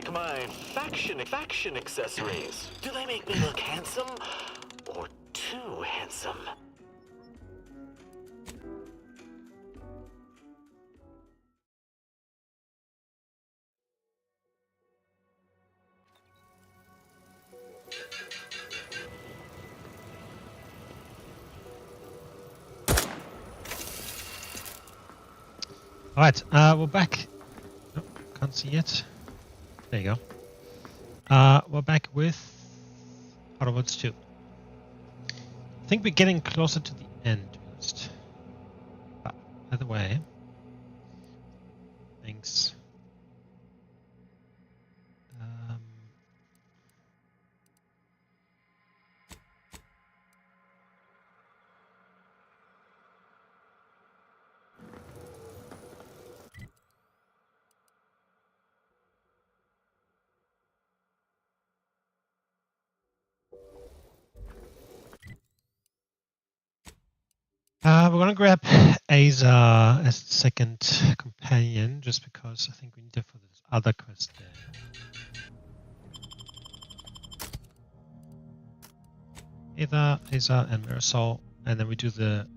like my faction accessories? Do they make me look handsome or too handsome? Alright, we're back. Oh, can't see yet. There you go. We're back with Outer Worlds 2. I think we're getting closer to the end, to be honest. But either way, thanks. We're gonna grab Asa as the second companion, just because I think we need it for this other quest there. Asa, and Marisol, and then we do the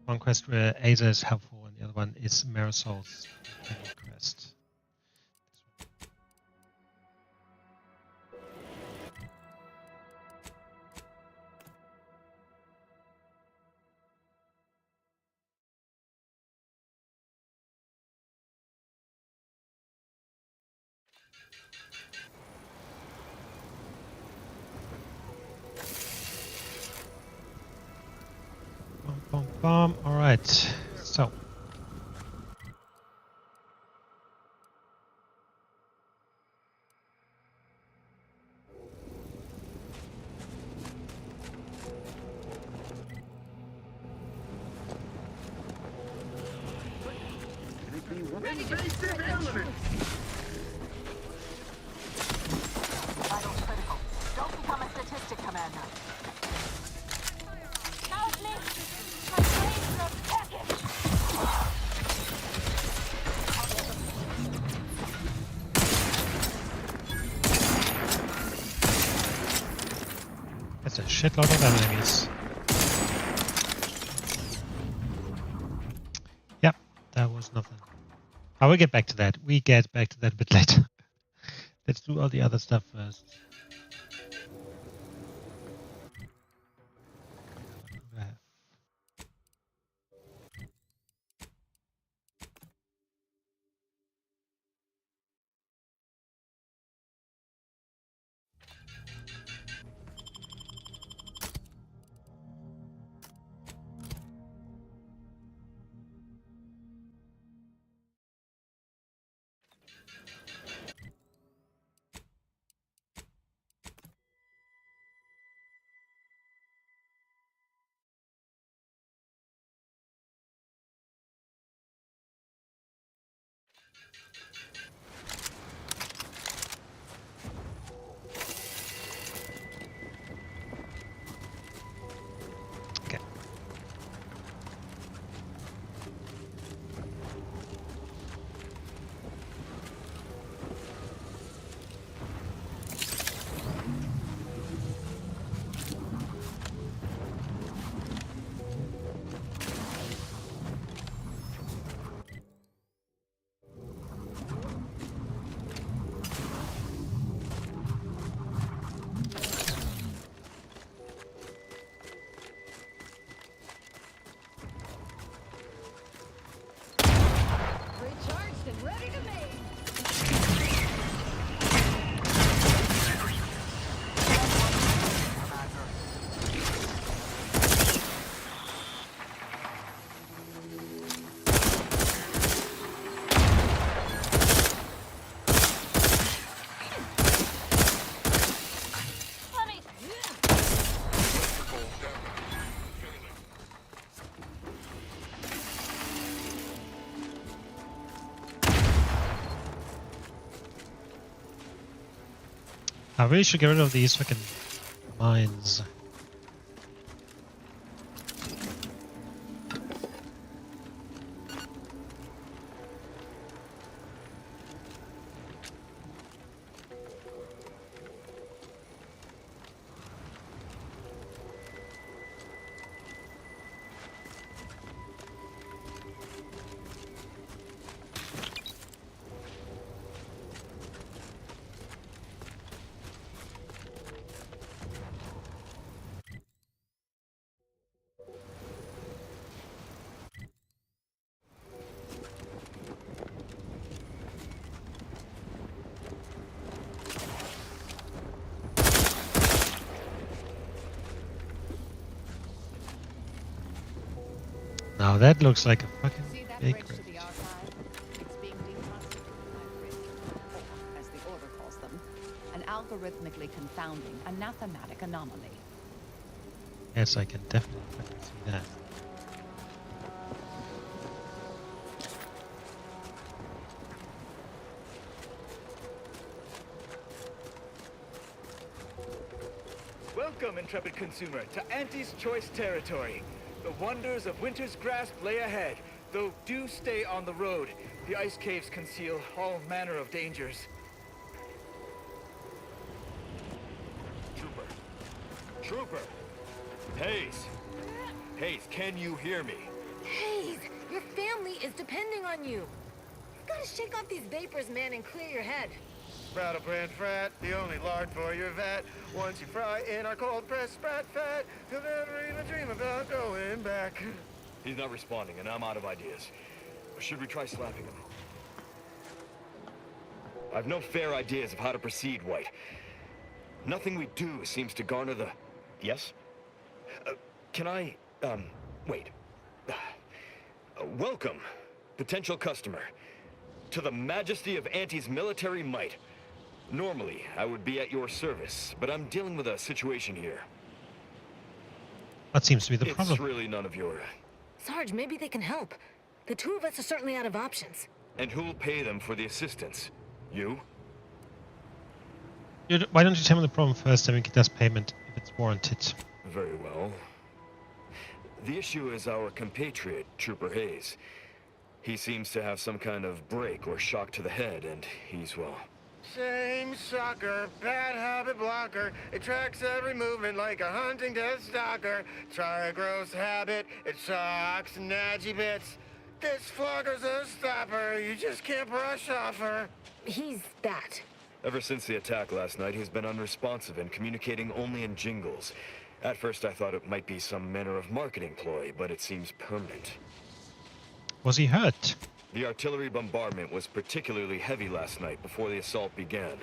one quest where Asa is helpful, and the other one is Marisol's companion quest. All right, so. That's a shitload of enemies. Yep, that was nothing. I will get back to that. We get back to that a bit later. Let's do all the other stuff first. I really should get rid of these fucking mines. Wow, that looks like a fucking See that big bridge to rift. the archive? It's being deconstituted by rift, or, as the Order calls them, an algorithmically confounding, anathematic anomaly. Yes, I can definitely fucking see that. Welcome, intrepid consumer, to Auntie's Choice territory. The wonders of winter's grasp lay ahead, though do stay on the road. The ice caves conceal all manner of dangers. Trooper! Hayes! Hayes, can you hear me? Hayes, your family is depending on you. You've got to shake off these vapors, man, and clear your head. Brattlebrand frat, the only lard for your vat. Once you fry in our cold pressed sprat fat, you'll never even dream about going back. He's not responding, and I'm out of ideas. Should we try slapping him? I've no fair ideas of how to proceed, White. Nothing we do seems to garner the... Yes? Can I... wait. Welcome, potential customer, to the majesty of Auntie's military might. Normally, I would be at your service, but I'm dealing with a situation here. What seems to be the problem? It's really none of your... Sarge, maybe they can help. The two of us are certainly out of options. And who'll pay them for the assistance? You? Why don't you tell me the problem first, then we can test payment if it's warranted. Very well. The issue is our compatriot, Trooper Hayes. He seems to have some kind of break or shock to the head, and he's, well... Same sucker, bad habit blocker. It tracks every movement like a hunting death stalker. Try a gross habit, it shocks nadgy bits. This flogger's a stopper, you just can't brush off her. He's that. Ever since the attack last night, he's been unresponsive and communicating only in jingles. At first I thought it might be some manner of marketing ploy, but it seems permanent. Was he hurt? The artillery bombardment was particularly heavy last night before the assault began,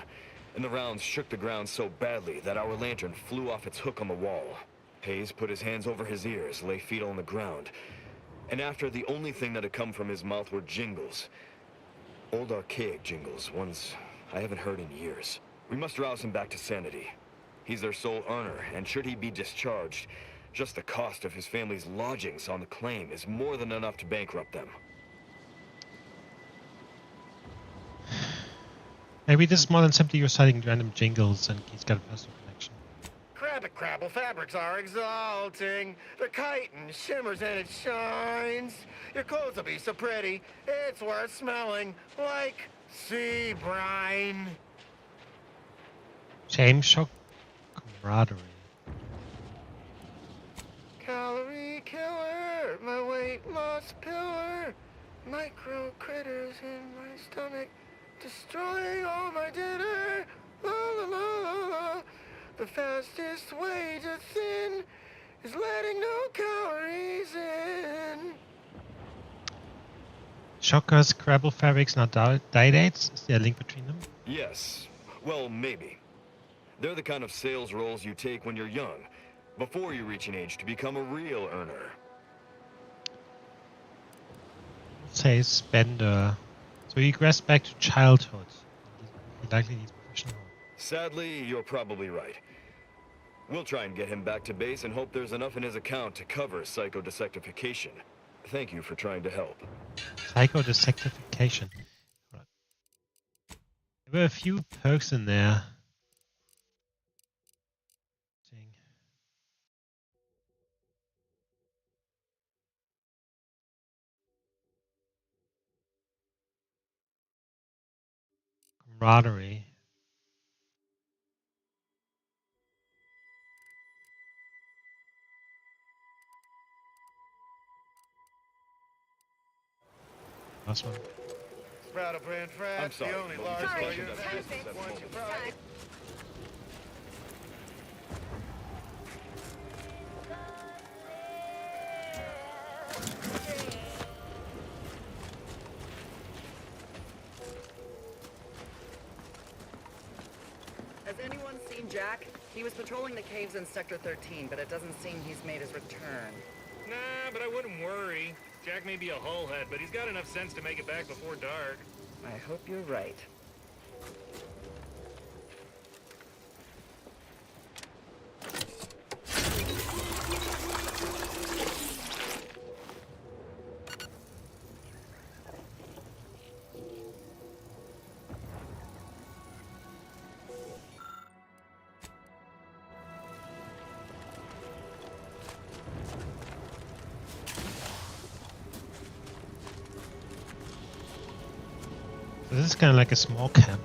and the rounds shook the ground so badly that our lantern flew off its hook on the wall. Hayes put his hands over his ears, lay fetal on the ground, and after the only thing that had come from his mouth were jingles. Old archaic jingles, ones I haven't heard in years. We must rouse him back to sanity. He's their sole earner, and should he be discharged, just the cost of his family's lodgings on the claim is more than enough to bankrupt them. Maybe this is more than simply reciting random jingles and he's got a personal connection. Crabbit crabble fabrics are exalting. The chitin shimmers and it shines. Your clothes will be so pretty, it's worth smelling like sea brine. Shame, shock, camaraderie. Calorie killer, my weight loss pillar. Micro critters in my stomach, destroying all my dinner. La la la la la. The fastest way to thin is letting no calories in. Shockers, Crabble fabrics, not didates? Is there a link between them? Yes. Well, maybe. They're the kind of sales roles you take when you're young, before you reach an age to become a real earner. Say Spender. So he regressed back to childhood. He likely needs professional help. Sadly, you're probably right. We'll try and get him back to base and hope there's enough in his account to cover psychodesectification. Thank you for trying to help. Psychodesectification. Right. There were a few perks in there. Camaraderie. Last one. Brattlebrand frat, I'm sorry, the only but large sorry, for your that's vat. perfect. Once you fry. Has anyone seen Jack? He was patrolling the caves in Sector 13, but it doesn't seem he's made his return. Nah, but I wouldn't worry. Jack may be a hullhead, but he's got enough sense to make it back before dark. I hope you're right. So this is kind of like a small camp.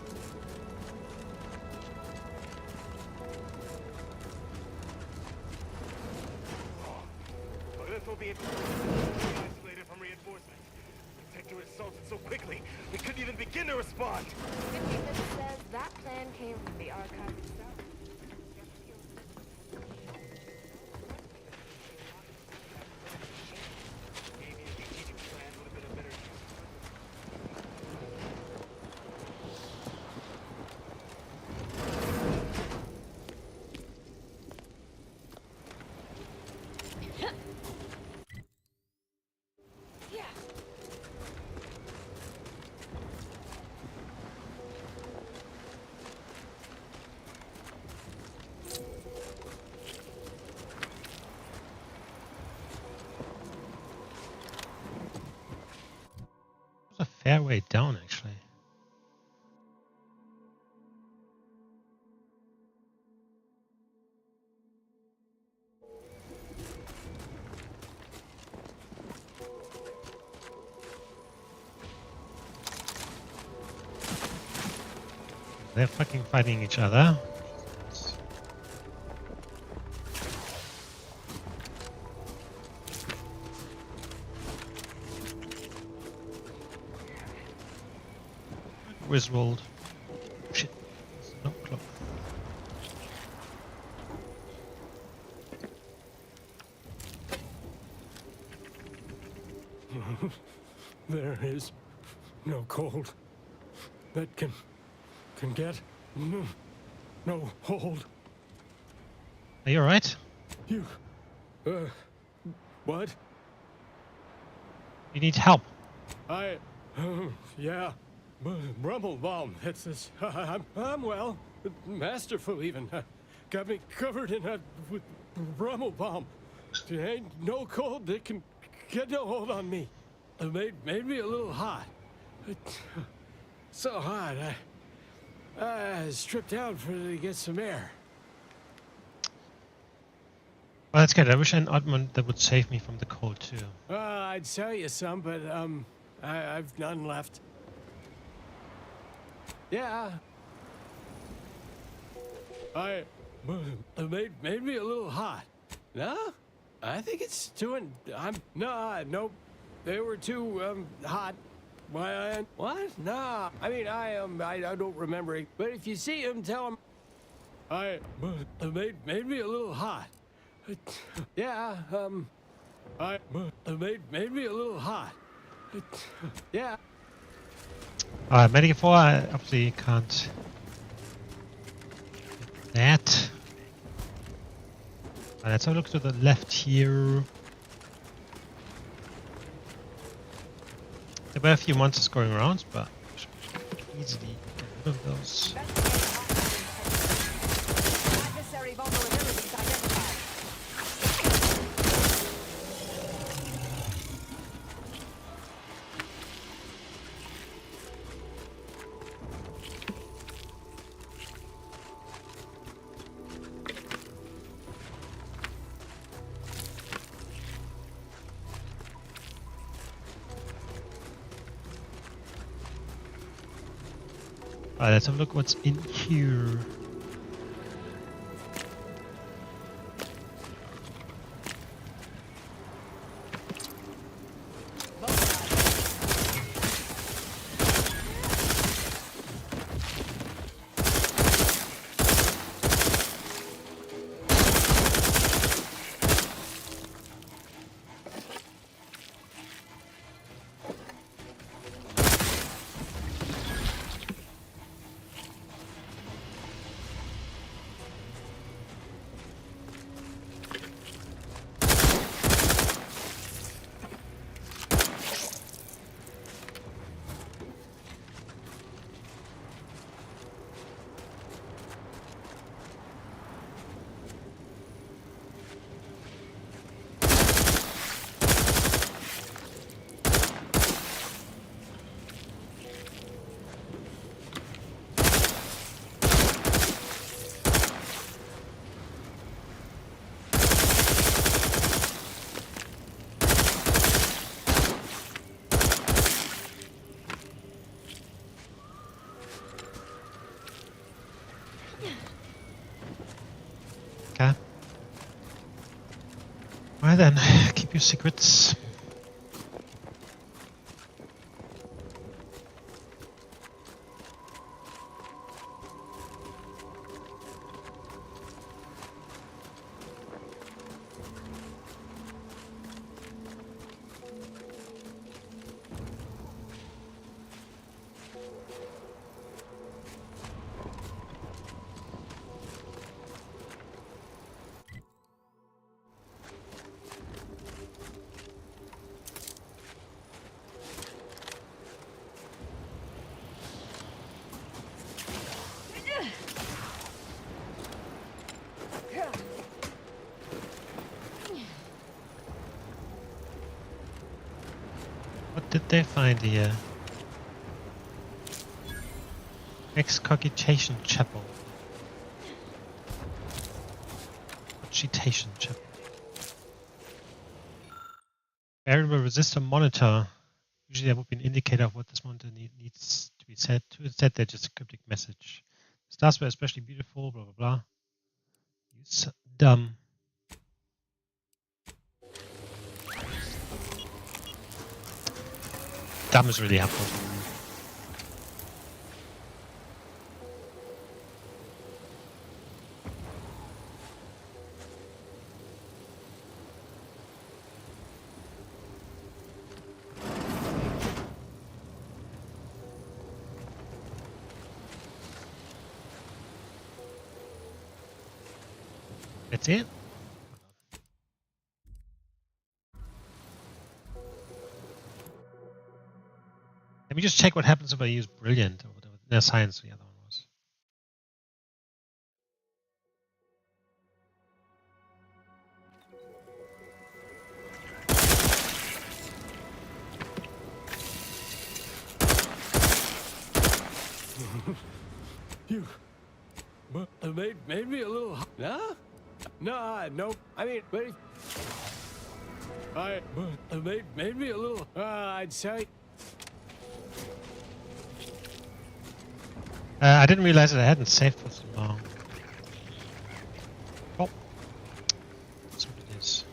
Well, this will be isolated from reinforcements. The sector is assaulted so quickly, we couldn't even begin to respond. It says that plan came from the archive itself. Maybe a strategic plan would have been a better use. It's a fair way down, actually. They're fucking fighting each other. Griswold. Shit. No clock. There is no cold that can get no hold. Are you alright? You, what? You need help. Yeah, Brummelbaum. It's I'm well, masterful even. Got me covered in a with Brummelbaum. There ain't no cold that can get no hold on me. It made me a little hot. So hot, I stripped down to get some air. Well, that's good. I wish I had an oddman that would save me from the cold too. I'd sell you some, but I've none left. Yeah. Made me a little hot. No? I think it's doing. Nope. They were too hot. Why? What? Nah. I mean, I don't remember it. But if you see him, tell him. Made me a little hot. Yeah. Made me a little hot. Yeah. Alright, Medic 4, I obviously can't. That. Let's have a look to the left here. There were a few monsters going around, but easily get rid of those. Adversary vulnerabilities identified. Alright, let's have a look what's in here. Alright then, keep your secrets. What did they find here? Excogitation chapel. Cogitation chapel. Variable resistor monitor. Usually that would be an indicator of what this monitor needs to be set to. Instead, they're just a cryptic message. Stars were especially beautiful, blah blah blah. Use dumb. Dumb is really helpful. That's it. Let me just check what happens if I use brilliant or whatever. No, science, the other one was. You made me a little. Nah? Nah, nope. I mean, wait. Made me a little. I'd say. I didn't realize that I hadn't saved for so long. Oh, that's what it is.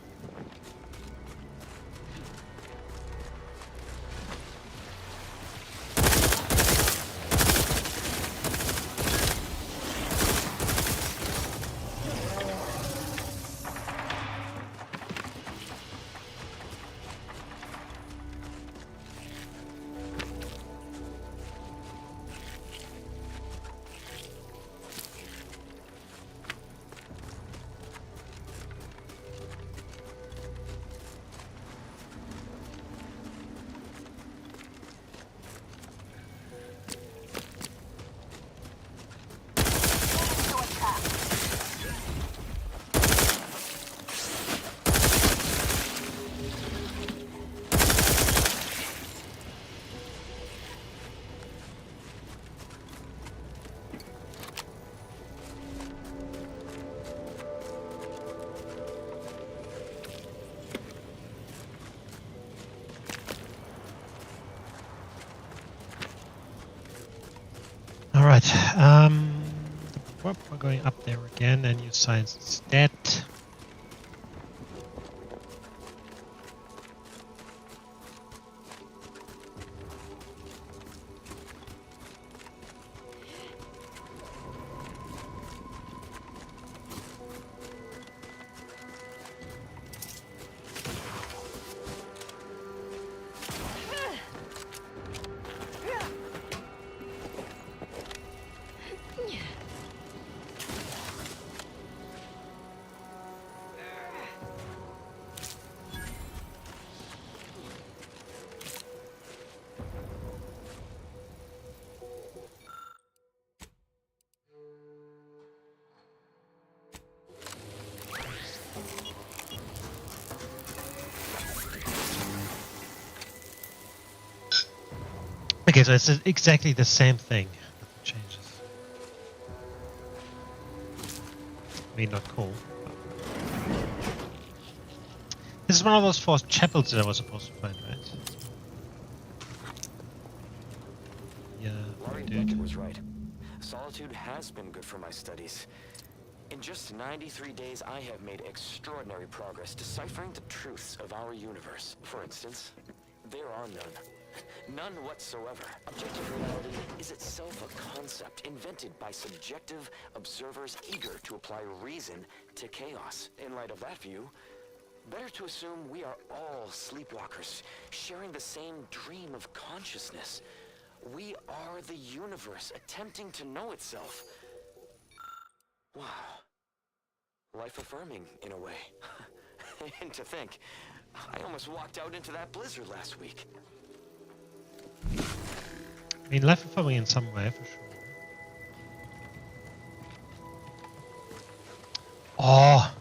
Alright, we're going up there again and use science instead. Okay, so it's exactly the same thing. Nothing changes. I mean, not cool. This is one of those forced chapels that I was supposed to find, right? Yeah, Larry dude. Beckett was right. Solitude has been good for my studies. In just 93 days, I have made extraordinary progress deciphering the truths of our universe. For instance, there are none. None whatsoever. Objective reality is itself a concept invented by subjective observers eager to apply reason to chaos. In light of that view, better to assume we are all sleepwalkers, sharing the same dream of consciousness. We are the universe attempting to know itself. Wow. Life-affirming, in a way. And to think, I almost walked out into that blizzard last week. I mean, life affirming in some way, for sure. Oh!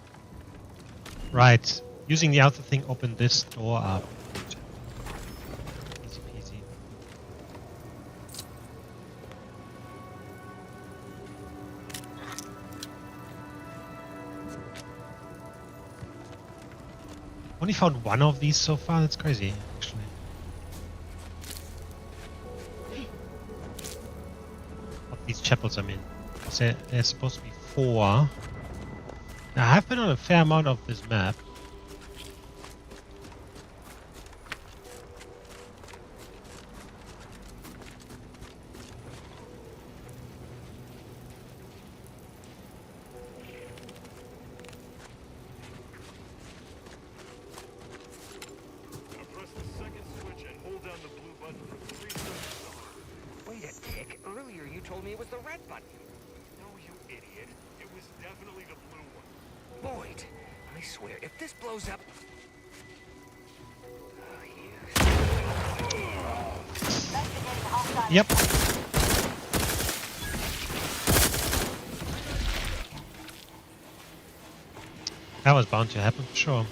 Right. Using the outer thing opened this door up. Easy peasy. Only found one of these so far. That's crazy, actually. Of these chapels, I mean. There's supposed to be 4. Now, I have been on a fair amount of this map. Wait a tick. Earlier you told me it was the red button. No, you idiot. It was definitely the blue one. Boyd, I swear, if this blows up... Yep. That was bound to happen, for sure.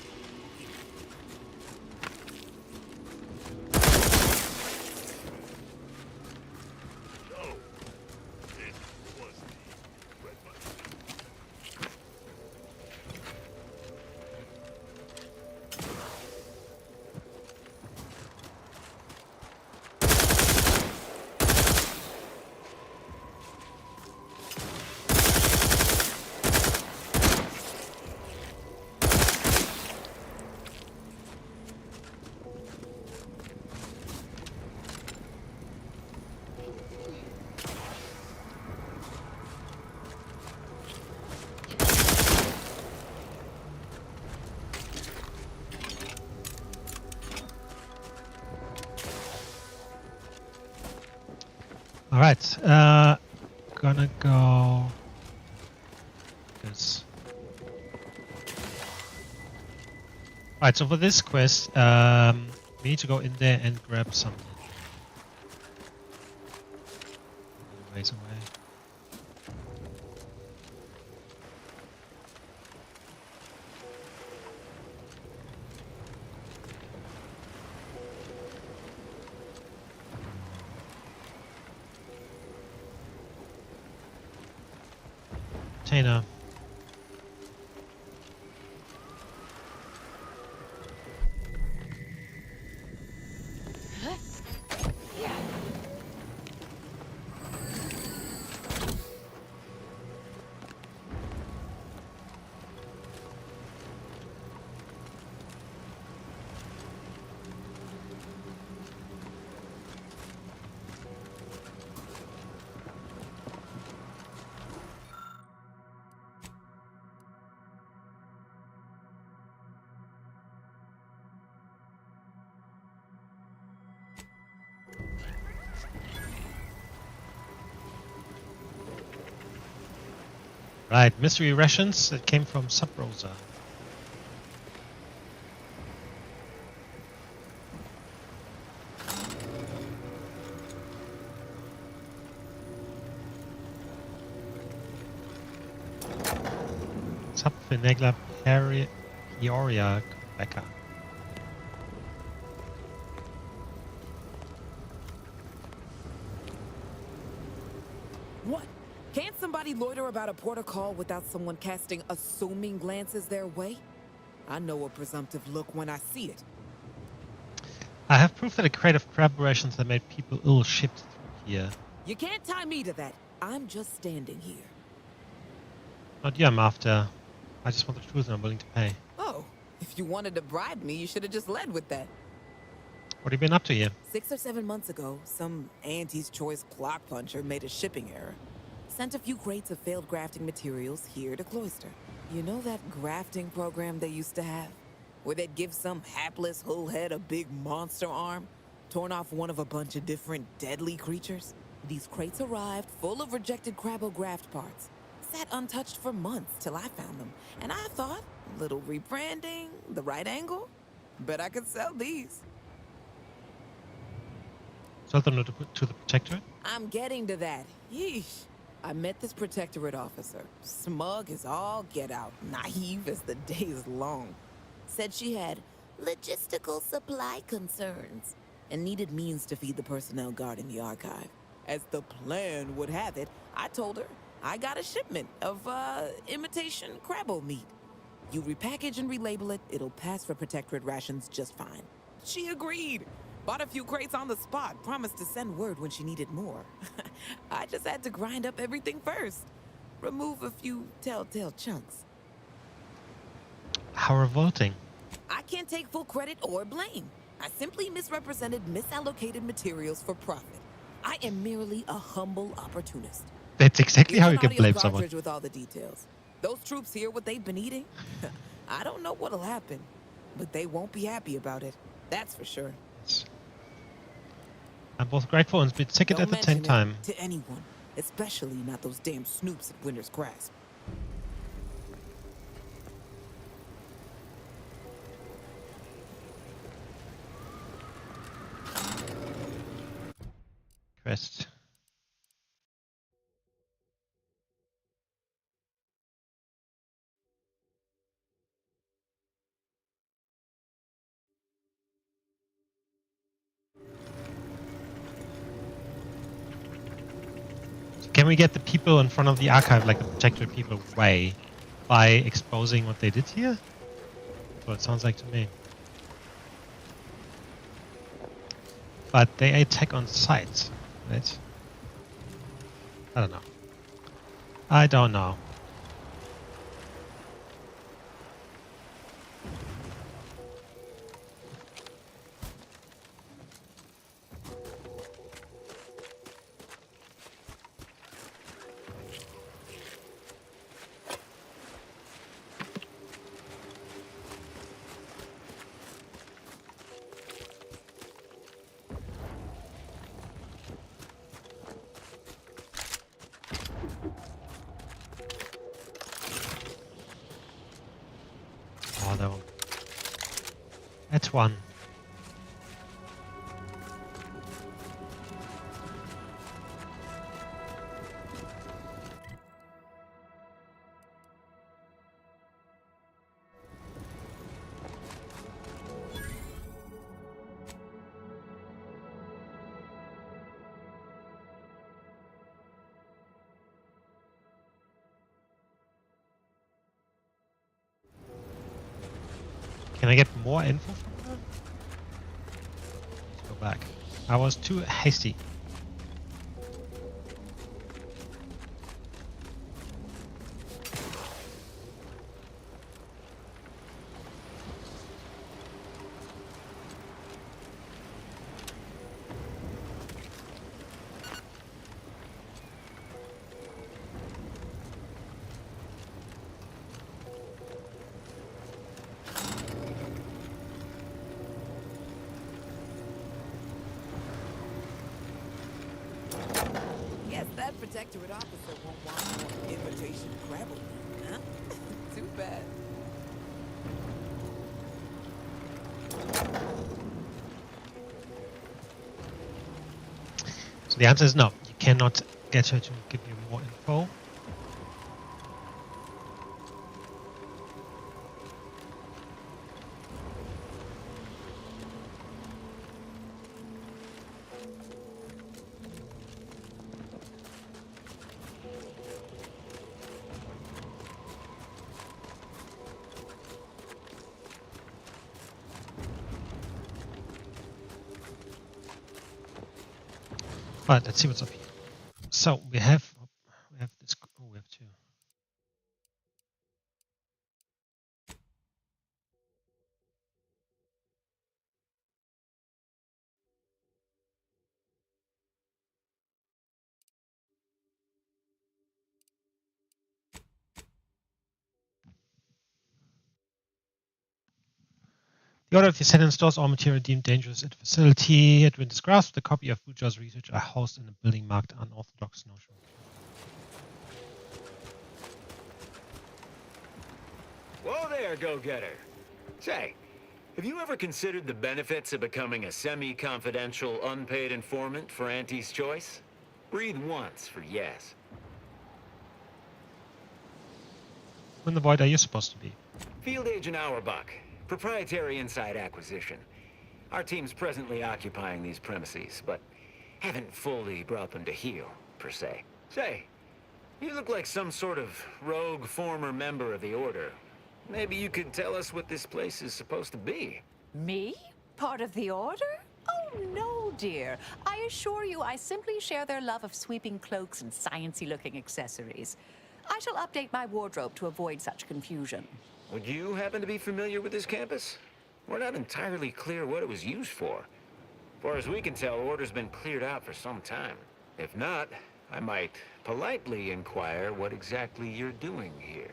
Alright, gonna go this. Alright, so for this quest, we need to go in there and grab something. Ways away. Container. Right, mystery rations that came from Sub Rosa. Sub Finegla Peoria Becca. What? Can't somebody loiter about a protocol without someone casting assuming glances their way? I know a presumptive look when I see it. I have proof that a crate of crab rations that made people ill shipped through here. You can't tie me to that. I'm just standing here. Not you I'm after. I just want the truth and I'm willing to pay. Oh, if you wanted to bribe me, you should have just led with that. What have you been up to here? 6 or 7 months ago, some Auntie's Choice clock puncher made a shipping error. Sent a few crates of failed grafting materials here to Cloister. You know that grafting program they used to have? Where they'd give some hapless hullhead a big monster arm, torn off one of a bunch of different deadly creatures? These crates arrived full of rejected Crabbograft parts. Sat untouched for months till I found them. And I thought, little rebranding, the right angle? Bet I could sell these. Sell them to the Protectorate? I'm getting to that. Yeesh. I met this Protectorate officer. Smug as all get out. Naive as the day is long. Said she had logistical supply concerns and needed means to feed the personnel guarding the archive. As the plan would have it, I told her I got a shipment of, imitation Crabbo meat. You repackage and relabel it, it'll pass for Protectorate rations just fine. She agreed. Bought a few crates on the spot, promised to send word when she needed more. I just had to grind up everything first. Remove a few telltale chunks. How revolting. I can't take full credit or blame. I simply misrepresented misallocated materials for profit. I am merely a humble opportunist. That's exactly Here's how an you can audio blame cartridge someone. with all the details. Those troops hear what they've been eating. I don't know what'll happen, but they won't be happy about it. That's for sure. I'm both grateful and a bit sick at Don't the same mention it time. to anyone, especially not those damn snoops at Winter's Grasp. Quest. Can we get the people in front of the archive, like the Protectorate people, away by exposing what they did here? That's what it sounds like to me. But they attack on sight, right? I don't know. I don't know. Oh, that one. That's one. Can I get more info from her? Let's go back. I was too hasty. Guess that Protectorate officer won't want more imitation Crabble, huh? Too bad. So the answer is no. You cannot get her to give you more info. But let's see what's up here. So we have this. Oh, we have two. The Order of the Ascendant stores all material deemed dangerous at the facility. At Winter's Grasp, the copy of Fuja's research are housed in a building marked unorthodox notion. Whoa there, go-getter. Say, have you ever considered the benefits of becoming a semi-confidential, unpaid informant for Auntie's Choice? Breathe once for yes. Who in the void are you supposed to be? Field Agent Auerbach, proprietary inside acquisition. Our team's presently occupying these premises, but haven't fully brought them to heel, per se. Say, you look like some sort of rogue former member of the Order. Maybe you could tell us what this place is supposed to be. Me? Part of the Order? Oh, no, dear. I assure you I simply share their love of sweeping cloaks and sciencey-looking accessories. I shall update my wardrobe to avoid such confusion. Would you happen to be familiar with this campus? We're not entirely clear what it was used for. As far as we can tell, Order's been cleared out for some time. If not, I might politely inquire what exactly you're doing here.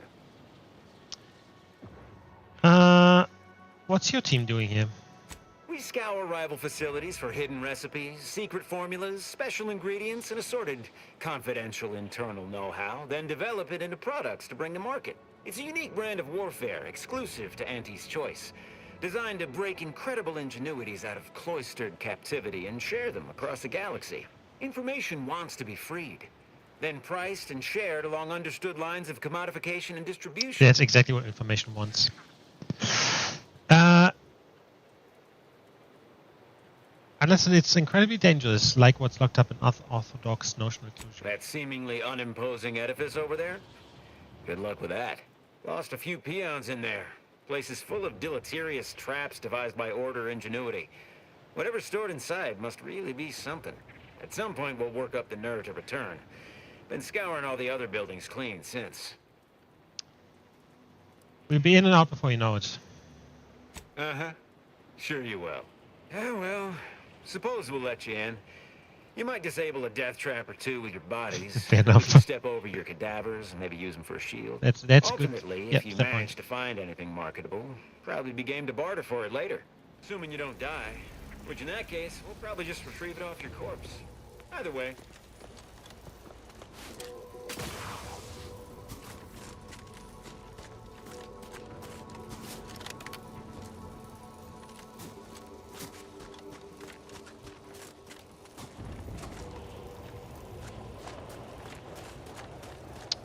What's your team doing here? We scour rival facilities for hidden recipes, secret formulas, special ingredients, and assorted confidential internal know-how, then develop it into products to bring to market. It's a unique brand of warfare, exclusive to Auntie's Choice, designed to break incredible ingenuities out of cloistered captivity and share them across the galaxy. Information wants to be freed, then priced and shared along understood lines of commodification and distribution. That's exactly what information wants. Unless it's incredibly dangerous, like what's locked up in orthodox notion reclusion. That seemingly unimposing edifice over there? Good luck with that. Lost a few peons in there. Place is full of deleterious traps devised by Order ingenuity. Whatever's stored inside must really be something. At some point, we'll work up the nerve to return. Been scouring all the other buildings clean since. We'll be in and out before you know it. Uh-huh. Sure you will. Yeah, well, suppose we'll let you in. You might disable a death trap or two with your bodies. Fair enough. You can step over your cadavers and maybe use them for a shield. That's Ultimately, good. if you manage to find anything marketable, probably be game to barter for it later. Assuming you don't die. Which in that case, we'll probably just retrieve it off your corpse. Either way.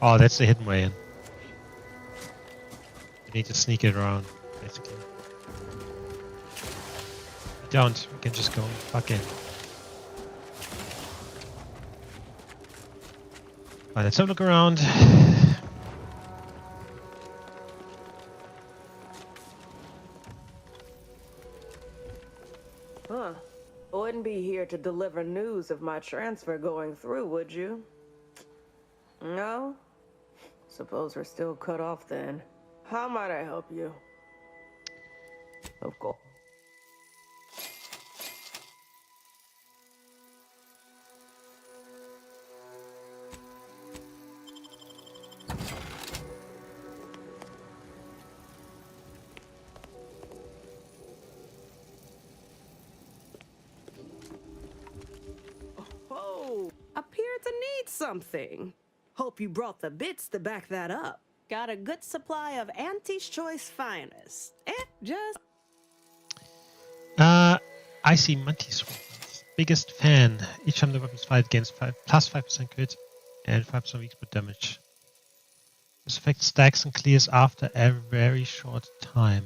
Oh, that's the hidden way in. You need to sneak it around, basically. We don't. We can just go fuck in. Alright, let's have a look around. Huh. Wouldn't be here to deliver news of my transfer going through, would you? No? Suppose we're still cut off then. How might I help you? Of course. Oh, appear to need something. Hope you brought the bits to back that up. Got a good supply of Auntie's Choice finest. Just... I see Monty's biggest fan. Each time the weapons fight gains plus 5% crit and 5% weak spot damage. This effect stacks and clears after a very short time.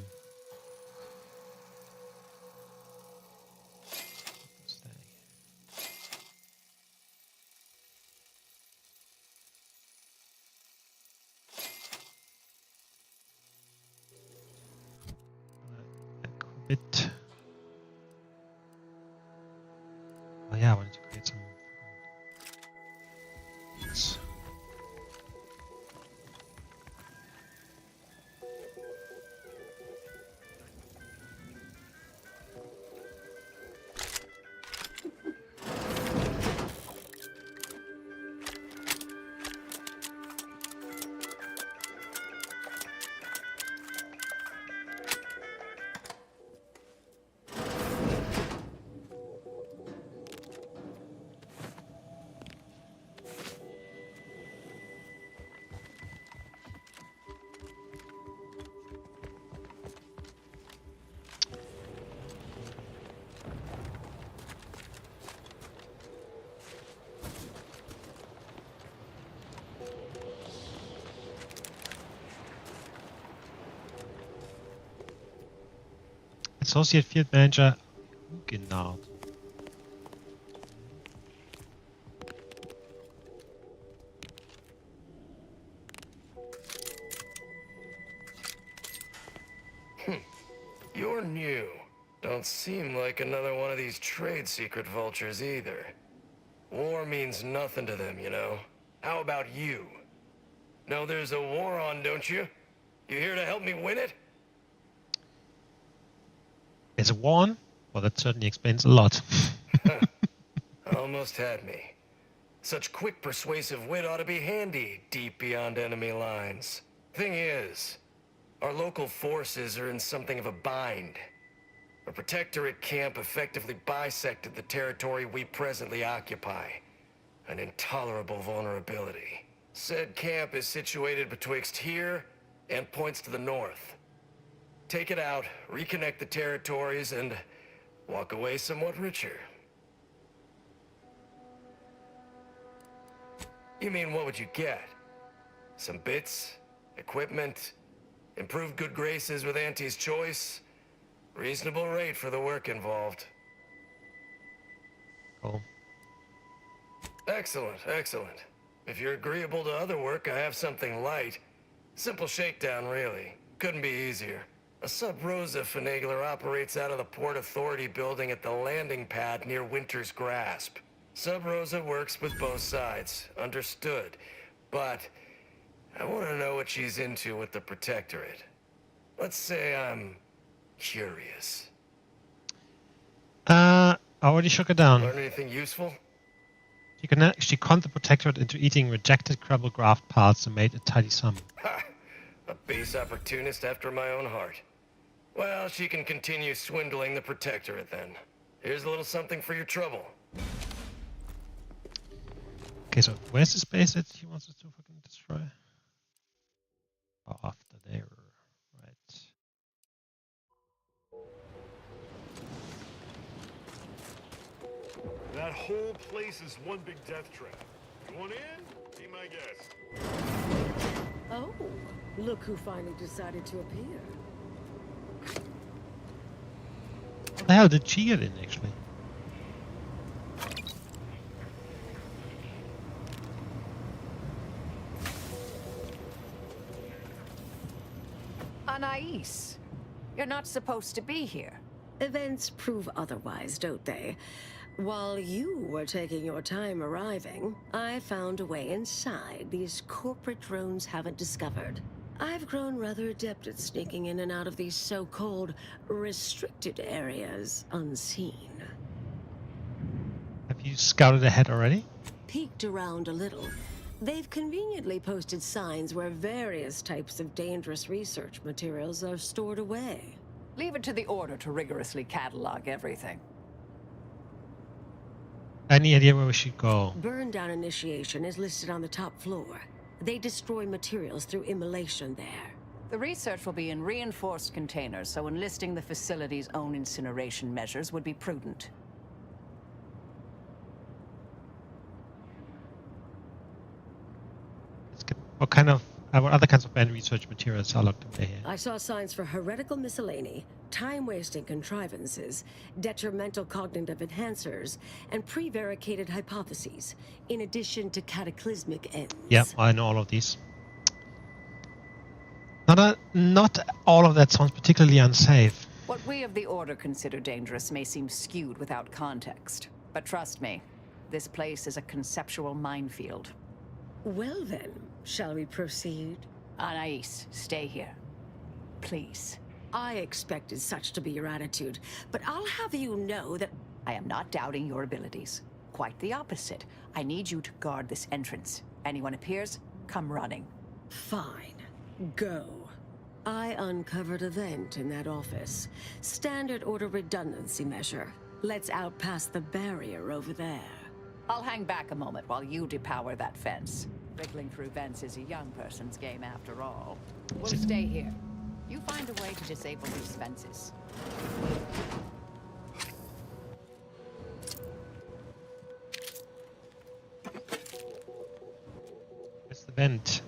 Bit. Oh yeah, I wanted to create some. Yes. Associate Field Manager Kirimdor. You're new. Don't seem like another one of these trade secret vultures either. War means nothing to them, you know. How about you? Know there's a war on, don't you? You here to help me win it? There's a war on? Well, that certainly explains a lot. Almost had me. Such quick persuasive wit ought to be handy, deep beyond enemy lines. Thing is, our local forces are in something of a bind. A protectorate camp effectively bisected the territory we presently occupy. An intolerable vulnerability. Said camp is situated betwixt here and points to the north. Take it out, reconnect the territories, and walk away somewhat richer. You mean, what would you get? Some bits? Equipment? Improved good graces with Auntie's choice? Reasonable rate for the work involved. Cool. Excellent, excellent. If you're agreeable to other work, I have something light. Simple shakedown, really. Couldn't be easier. A Sub-Rosa finagler operates out of the Port Authority building at the landing pad near Winter's Grasp. Sub-Rosa works with both sides, understood. But I want to know what she's into with the Protectorate. Let's say I'm curious. I already shook her down. Learn anything useful? She can actually con the Protectorate into eating rejected Crumble Graft parts and made a tidy sum. Ha! A base opportunist after my own heart. Well, she can continue swindling the Protectorate then. Here's a little something for your trouble. Okay, so where's the space that he wants us to fucking destroy? Oh, after there, right. That whole place is one big death trap. You want in? Be my guest. Oh, look who finally decided to appear. What the hell did she get in, actually? Anais, you're not supposed to be here. Events prove otherwise, don't they? While you were taking your time arriving, I found a way inside these corporate drones haven't discovered. I've grown rather adept at sneaking in and out of these so-called restricted areas unseen. Have you scouted ahead already? Peeked around a little. They've conveniently posted signs where various types of dangerous research materials are stored away. Leave it to the Order to rigorously catalog everything. Any idea where we should go? Burn down initiation is listed on the top floor. They destroy materials through immolation there. The research will be in reinforced containers, so enlisting the facility's own incineration measures would be prudent. What kind of, what other kinds of banned research materials are locked away here? I saw signs for heretical miscellany, time-wasting contrivances, detrimental cognitive enhancers, and prevaricated hypotheses, in addition to cataclysmic ends. Yeah, I know all of these. Not all of that sounds particularly unsafe. What we of the Order consider dangerous may seem skewed without context. But trust me, this place is a conceptual minefield. Well then, shall we proceed? Anais, stay here. Please. I expected such to be your attitude, but I'll have you know that I am not doubting your abilities. Quite the opposite. I need you to guard this entrance. Anyone appears, come running. Fine. Go. I uncovered a vent in that office. Standard Order redundancy measure. Let's out past the barrier over there. I'll hang back a moment while you depower that fence. Wriggling through vents is a young person's game after all. We'll stay here. You find a way to disable these fences. It's the vent.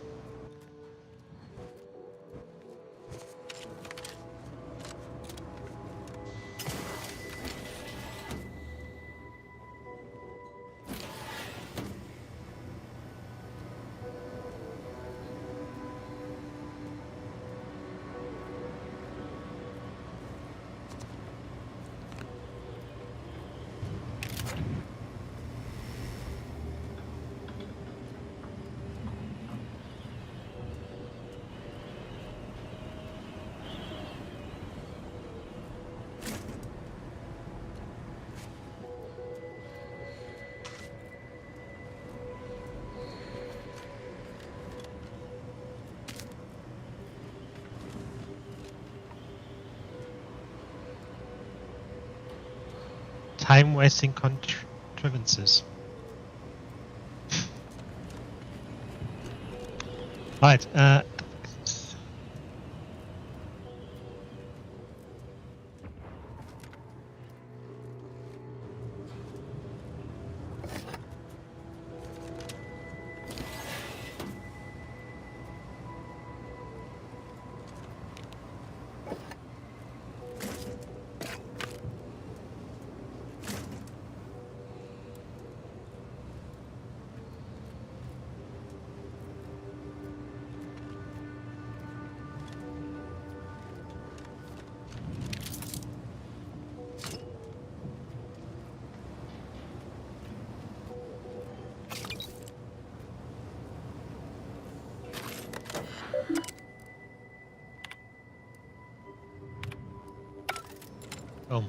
time-wasting contrivances. Right. Boom.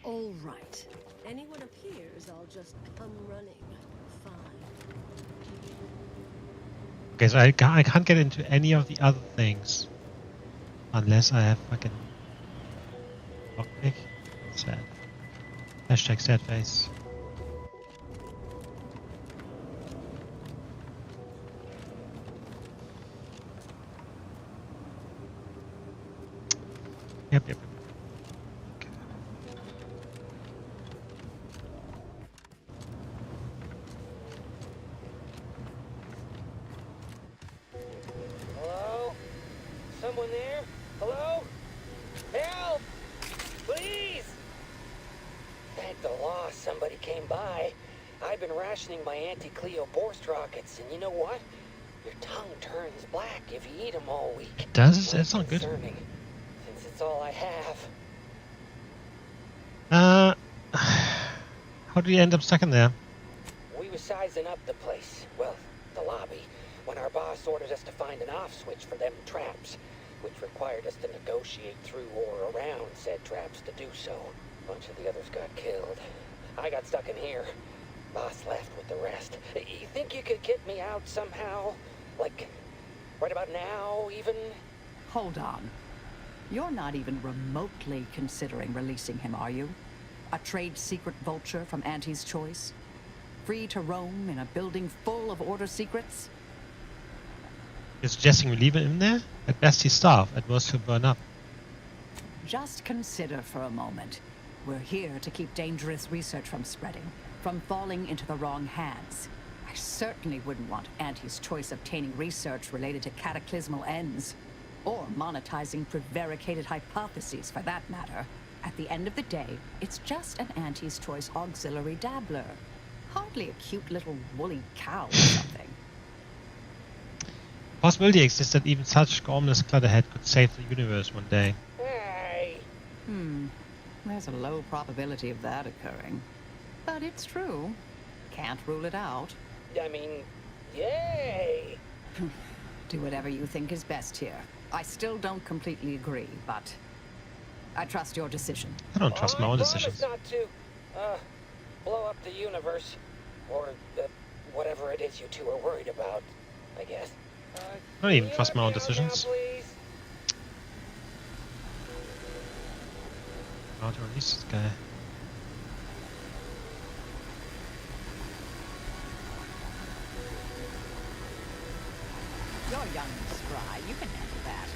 All right. Anyone appears, I'll just come running. Fine. Okay, so I can't get into any of the other things unless I have fucking lockpick. Sad. Hashtag sad face. Yep. Hello? Someone there? Hello? Help! Please! Thank the law somebody came by. I've been rationing my anti-Cleo Borst rockets, and you know what? Your tongue turns black if you eat them all week. It does? That's not good. Concerning, since it's all I have. How do you end up stuck in there? We were sizing up the place, well, the lobby, when our boss ordered us to find an off switch for them traps, which required us to negotiate through or around said traps to do so. A bunch of the others got killed. I got stuck in here. Boss left with the rest. You think you could get me out somehow? Like, right about now, even? Hold on. You're not even remotely considering releasing him, are you? A trade secret vulture from Auntie's choice? Free to roam in a building full of order secrets? You're suggesting we leave him in there? At best he's starved, at worst he'll burn up. Just consider for a moment. We're here to keep dangerous research from spreading, from falling into the wrong hands. I certainly wouldn't want Auntie's choice obtaining research related to cataclysmal ends. Or monetizing prevaricated hypotheses, for that matter. At the end of the day, it's just an Auntie's choice auxiliary dabbler. Hardly a cute little woolly cow or something. Possibility exists that even such gormless clutterhead could save the universe one day. Hey! There's a low probability of that occurring. But it's true. Can't rule it out. I mean, yay! Do whatever you think is best here. I still don't completely agree, but I trust your decision. I don't trust my own decisions. I promise not to, blow up the universe. Or, whatever it is you two are worried about, I guess. I don't even trust my own decisions. Now, please? How to release this guy? You're young and spry. You can handle that.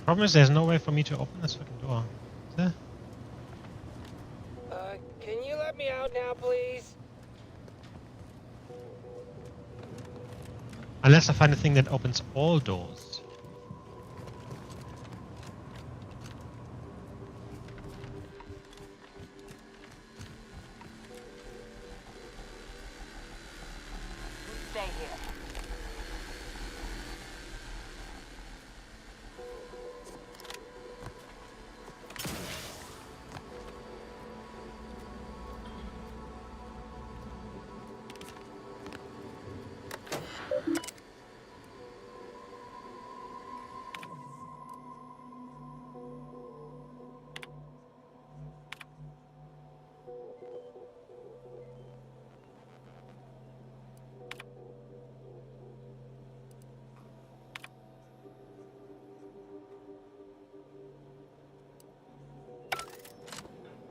Problem is there's no way for me to open this fucking door. Is there? Unless I find a thing that opens all doors. Stay here.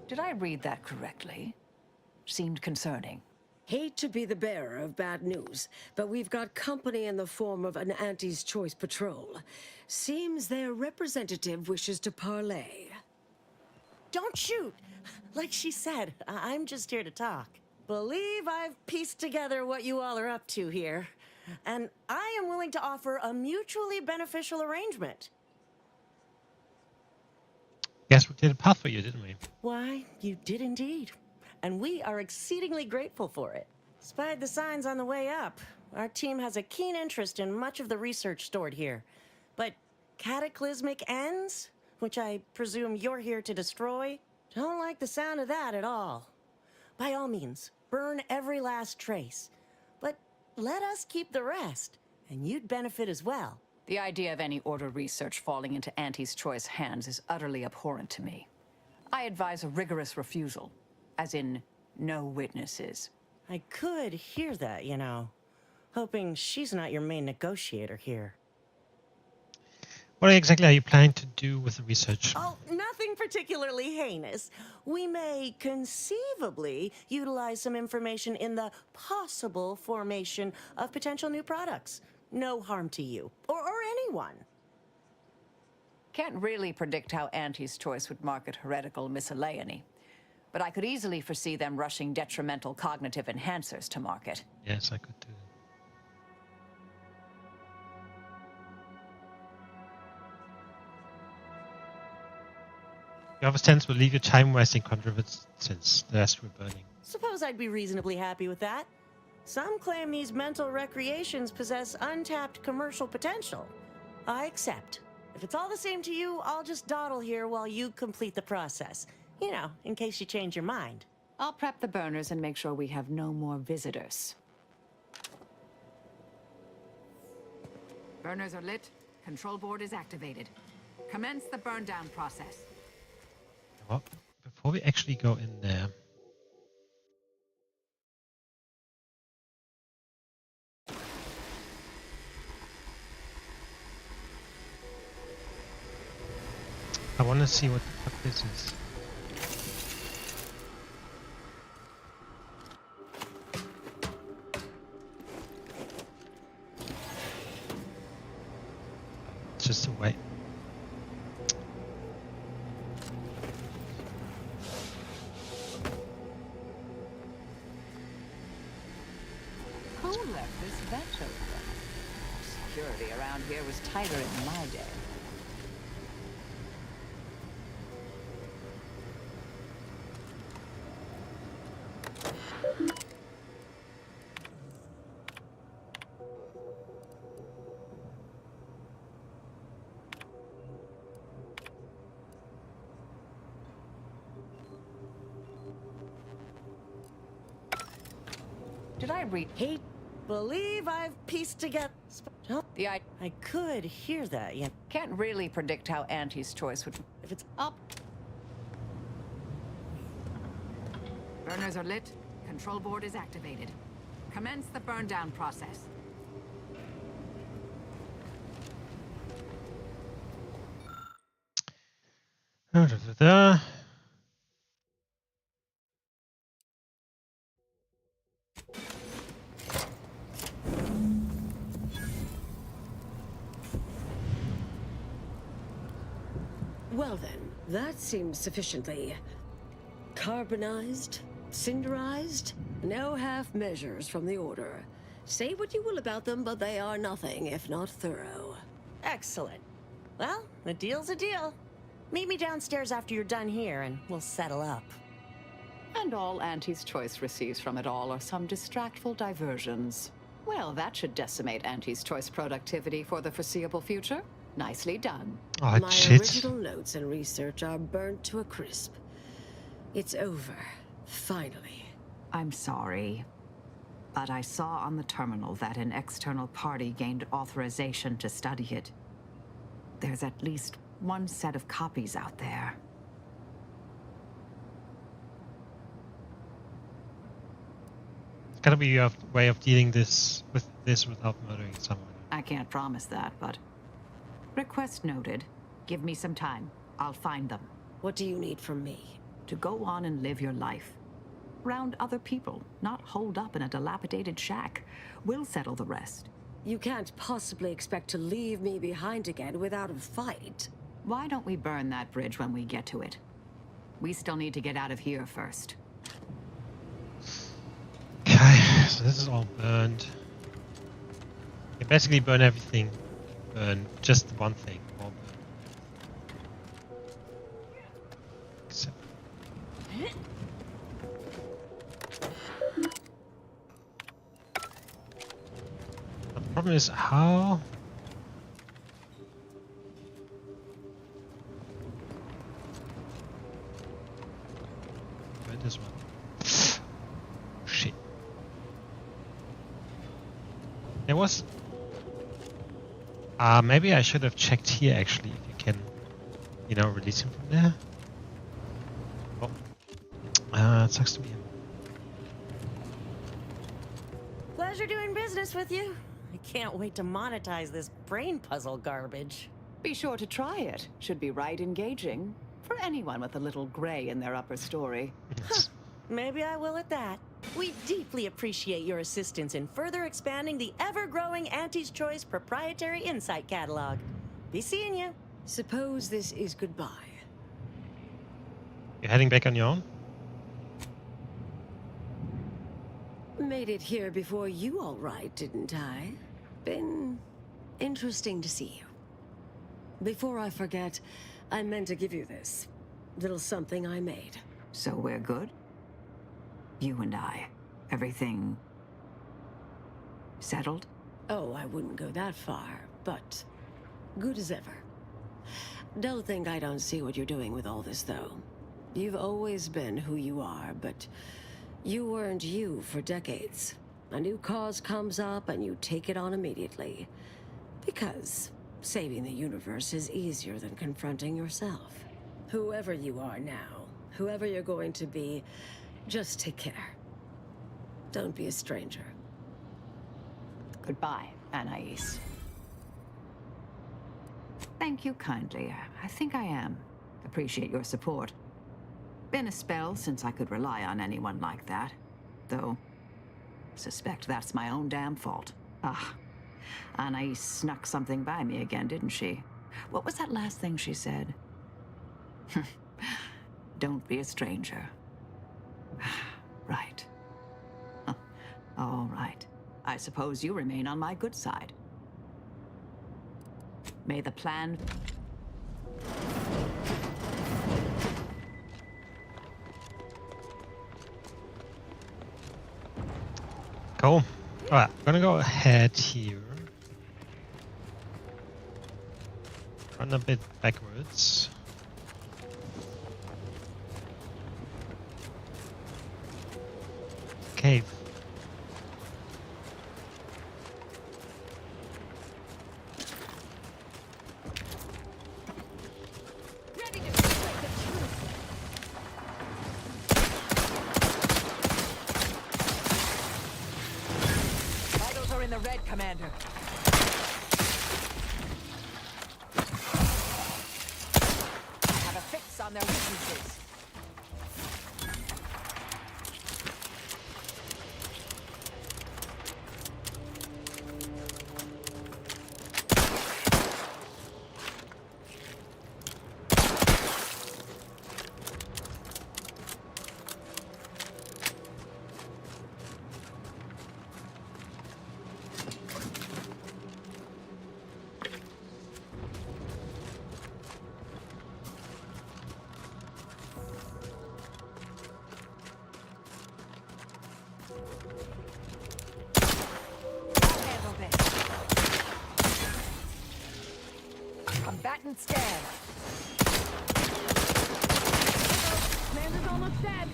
Did I read that correctly? Seemed concerning. Hate to be the bearer of bad news, but we've got company in the form of an Auntie's Choice patrol. Seems their representative wishes to parley. Don't shoot! Like she said, I'm just here to talk. Believe I've pieced together what you all are up to here. And I am willing to offer a mutually beneficial arrangement. Guess we did a path for you, didn't we? Why, you did indeed. And we are exceedingly grateful for it. Spied the signs on the way up. Our team has a keen interest in much of the research stored here. But cataclysmic ends, which I presume you're here to destroy, don't like the sound of that at all. By all means, burn every last trace. But let us keep the rest, and you'd benefit as well. The idea of any Order research falling into Auntie's Choice hands is utterly abhorrent to me. I advise a rigorous refusal, as in no witnesses. I could hear that, you know. Hoping she's not your main negotiator here. What exactly are you planning to do with the research? Oh, nothing particularly heinous. We may conceivably utilize some information in the possible formation of potential new products. No harm to you, or anyone. Can't really predict how Auntie's Choice would market heretical miscellany, but I could easily foresee them rushing detrimental cognitive enhancers to market. Yes, I could do. The other stands will leave your time wasting contrivance since the rest were burning. Suppose I'd be reasonably happy with that. Some claim these mental recreations possess untapped commercial potential. I accept. If it's all the same to you, I'll just dawdle here while you complete the process. You know, in case you change your mind. I'll prep the burners and make sure we have no more visitors. Burners are lit. Control board is activated. Commence the burn down process. Well, before we actually go in there, I want to see what the fuck this is. It's just a way. Who left this vent open? Security around here was tighter in my day. Did I read? Hate, believe I've pieced together. I could hear that, yeah. Can't really predict how Auntie's Choice would. If it's up. Burners are lit. Control board is activated. Commence the burn down process. Well then, that seems sufficiently carbonized, cinderized, no half measures from the Order. Say what you will about them, but they are nothing if not thorough. Excellent. Well, a deal's a deal. Meet me downstairs after you're done here, and we'll settle up. And all Auntie's Choice receives from it all are some distractful diversions. Well, that should decimate Auntie's Choice productivity for the foreseeable future. Nicely done. Oh, My shit. original notes and research are burnt to a crisp. It's over. Finally. I'm sorry, but I saw on the terminal that an external party gained authorization to study it. There's at least one set of copies out there. It's gotta be a way of dealing with this without murdering someone. I can't promise that, but... Request noted. Give me some time. I'll find them. What do you need from me? To go on and live your life. Round other people, not holed up in a dilapidated shack. We'll settle the rest. You can't possibly expect to leave me behind again without a fight. Why don't we burn that bridge when we get to it? We still need to get out of here first. Okay, so this is all burned. You basically burn everything. Burn just one thing. All burn. Except the problem is how... Burn this one. Shit. There was... maybe I should have checked here actually if you can, you know, release him from there. Oh. It sucks to be him. Pleasure doing business with you. I can't wait to monetize this brain puzzle garbage. Be sure to try it. Should be right engaging. For anyone with a little gray in their upper story. Huh. Maybe I will at that. We deeply appreciate your assistance in further expanding the ever-growing Auntie's Choice proprietary insight catalog. Be seeing you. Suppose this is goodbye. You're heading back on your own? Made it here before you all right, didn't I? Been interesting to see you. Before I forget, I meant to give you this. Little something I made. So we're good? You and I. Everything... settled? Oh, I wouldn't go that far, but good as ever. Don't think I don't see what you're doing with all this, though. You've always been who you are, but you weren't you for decades. A new cause comes up and you take it on immediately. Because saving the universe is easier than confronting yourself. Whoever you are now, whoever you're going to be, just take care. Don't be a stranger. Goodbye, Anais. Thank you kindly. I think I am. Appreciate your support. Been a spell since I could rely on anyone like that. Though, suspect that's my own damn fault. Ah, Anais snuck something by me again, didn't she? What was that last thing she said? Don't be a stranger. Right. All right. I suppose you remain on my good side. May the plan... Cool. Alright, I'm gonna go ahead here. Run a bit backwards. Cave. Vitals are in the red, Commander. I have a fix on their weaknesses. and scan. Commander's almost dead.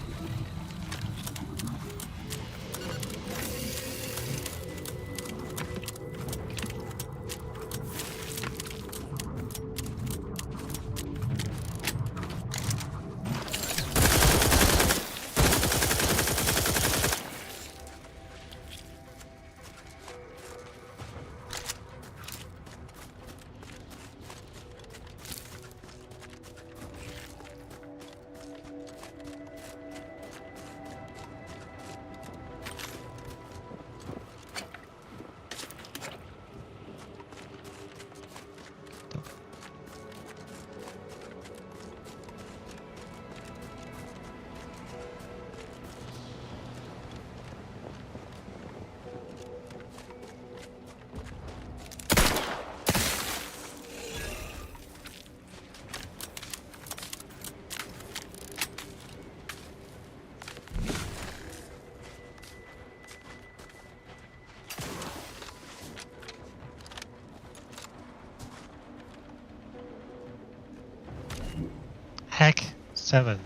Hack 7.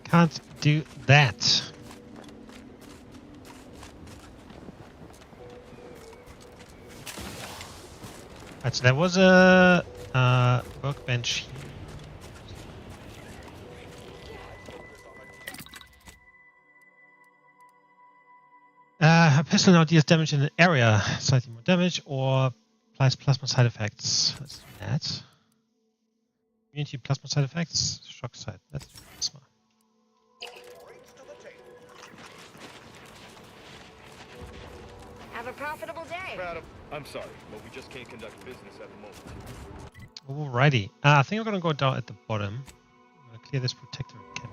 Can't do that. Right, so there was a workbench here. A pistol now deals damage in an area, slightly more damage, or applies plasma side effects. Let's do that. Immunity plasma side effects, shock side. Let's do plasma. Have a profitable day. I'm sorry, but we just can't conduct business at the moment. Alrighty. I think I'm gonna go down at the bottom. I'm gonna clear this protector camp.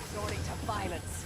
Resorting to violence.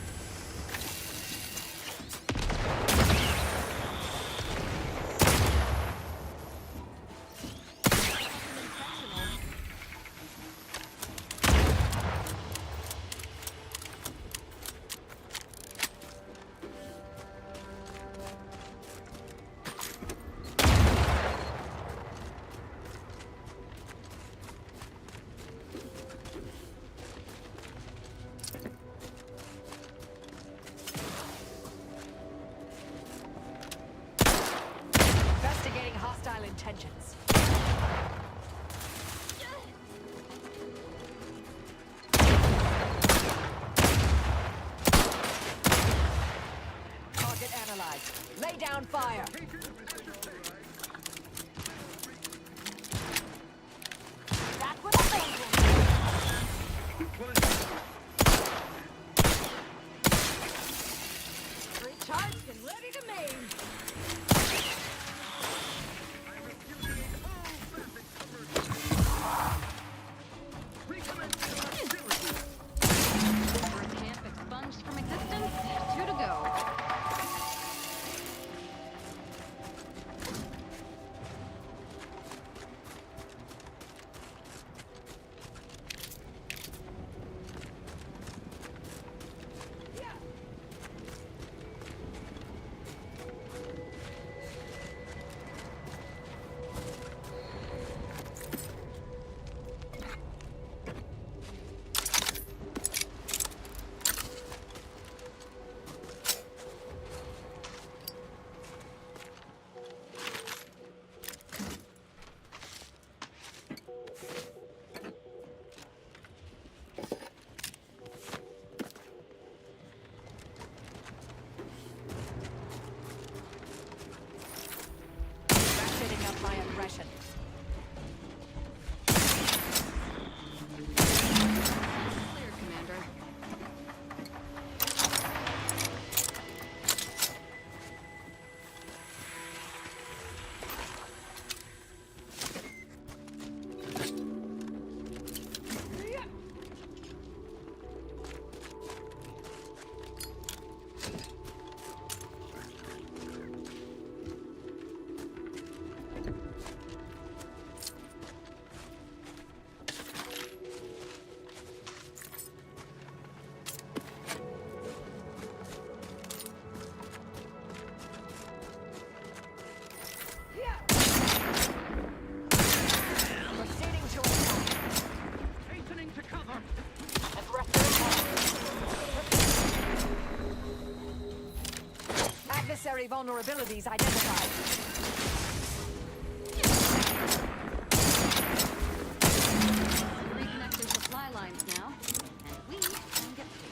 Investigating hostile intentions. Target analyzed. Lay down fire. Back with a vengeance. Recharged and ready to maim. Camp expunged from existence. 2 to go. Primary vulnerabilities identified. Reconnecting supply lines now, and we can get through.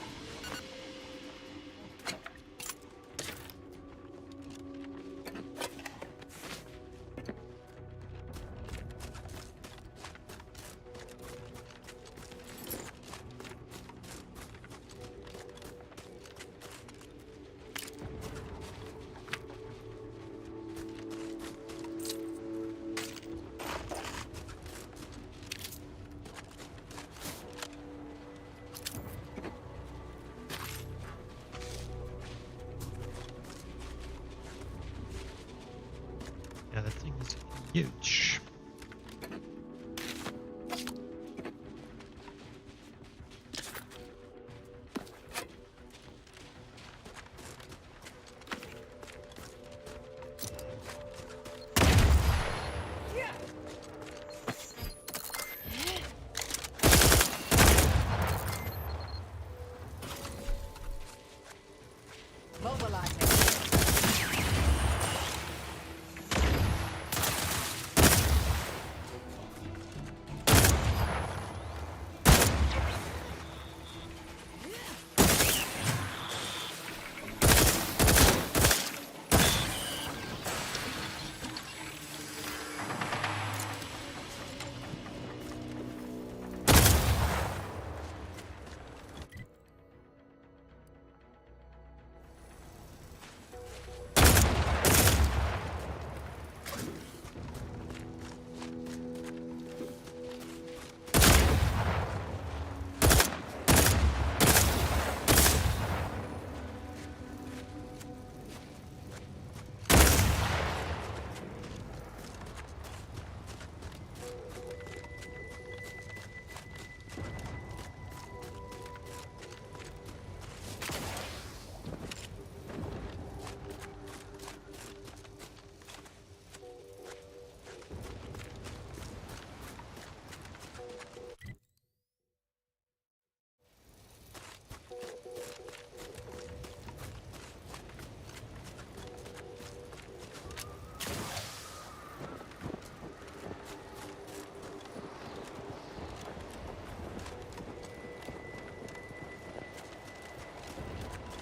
Yeah, that thing is huge. Mobilizing.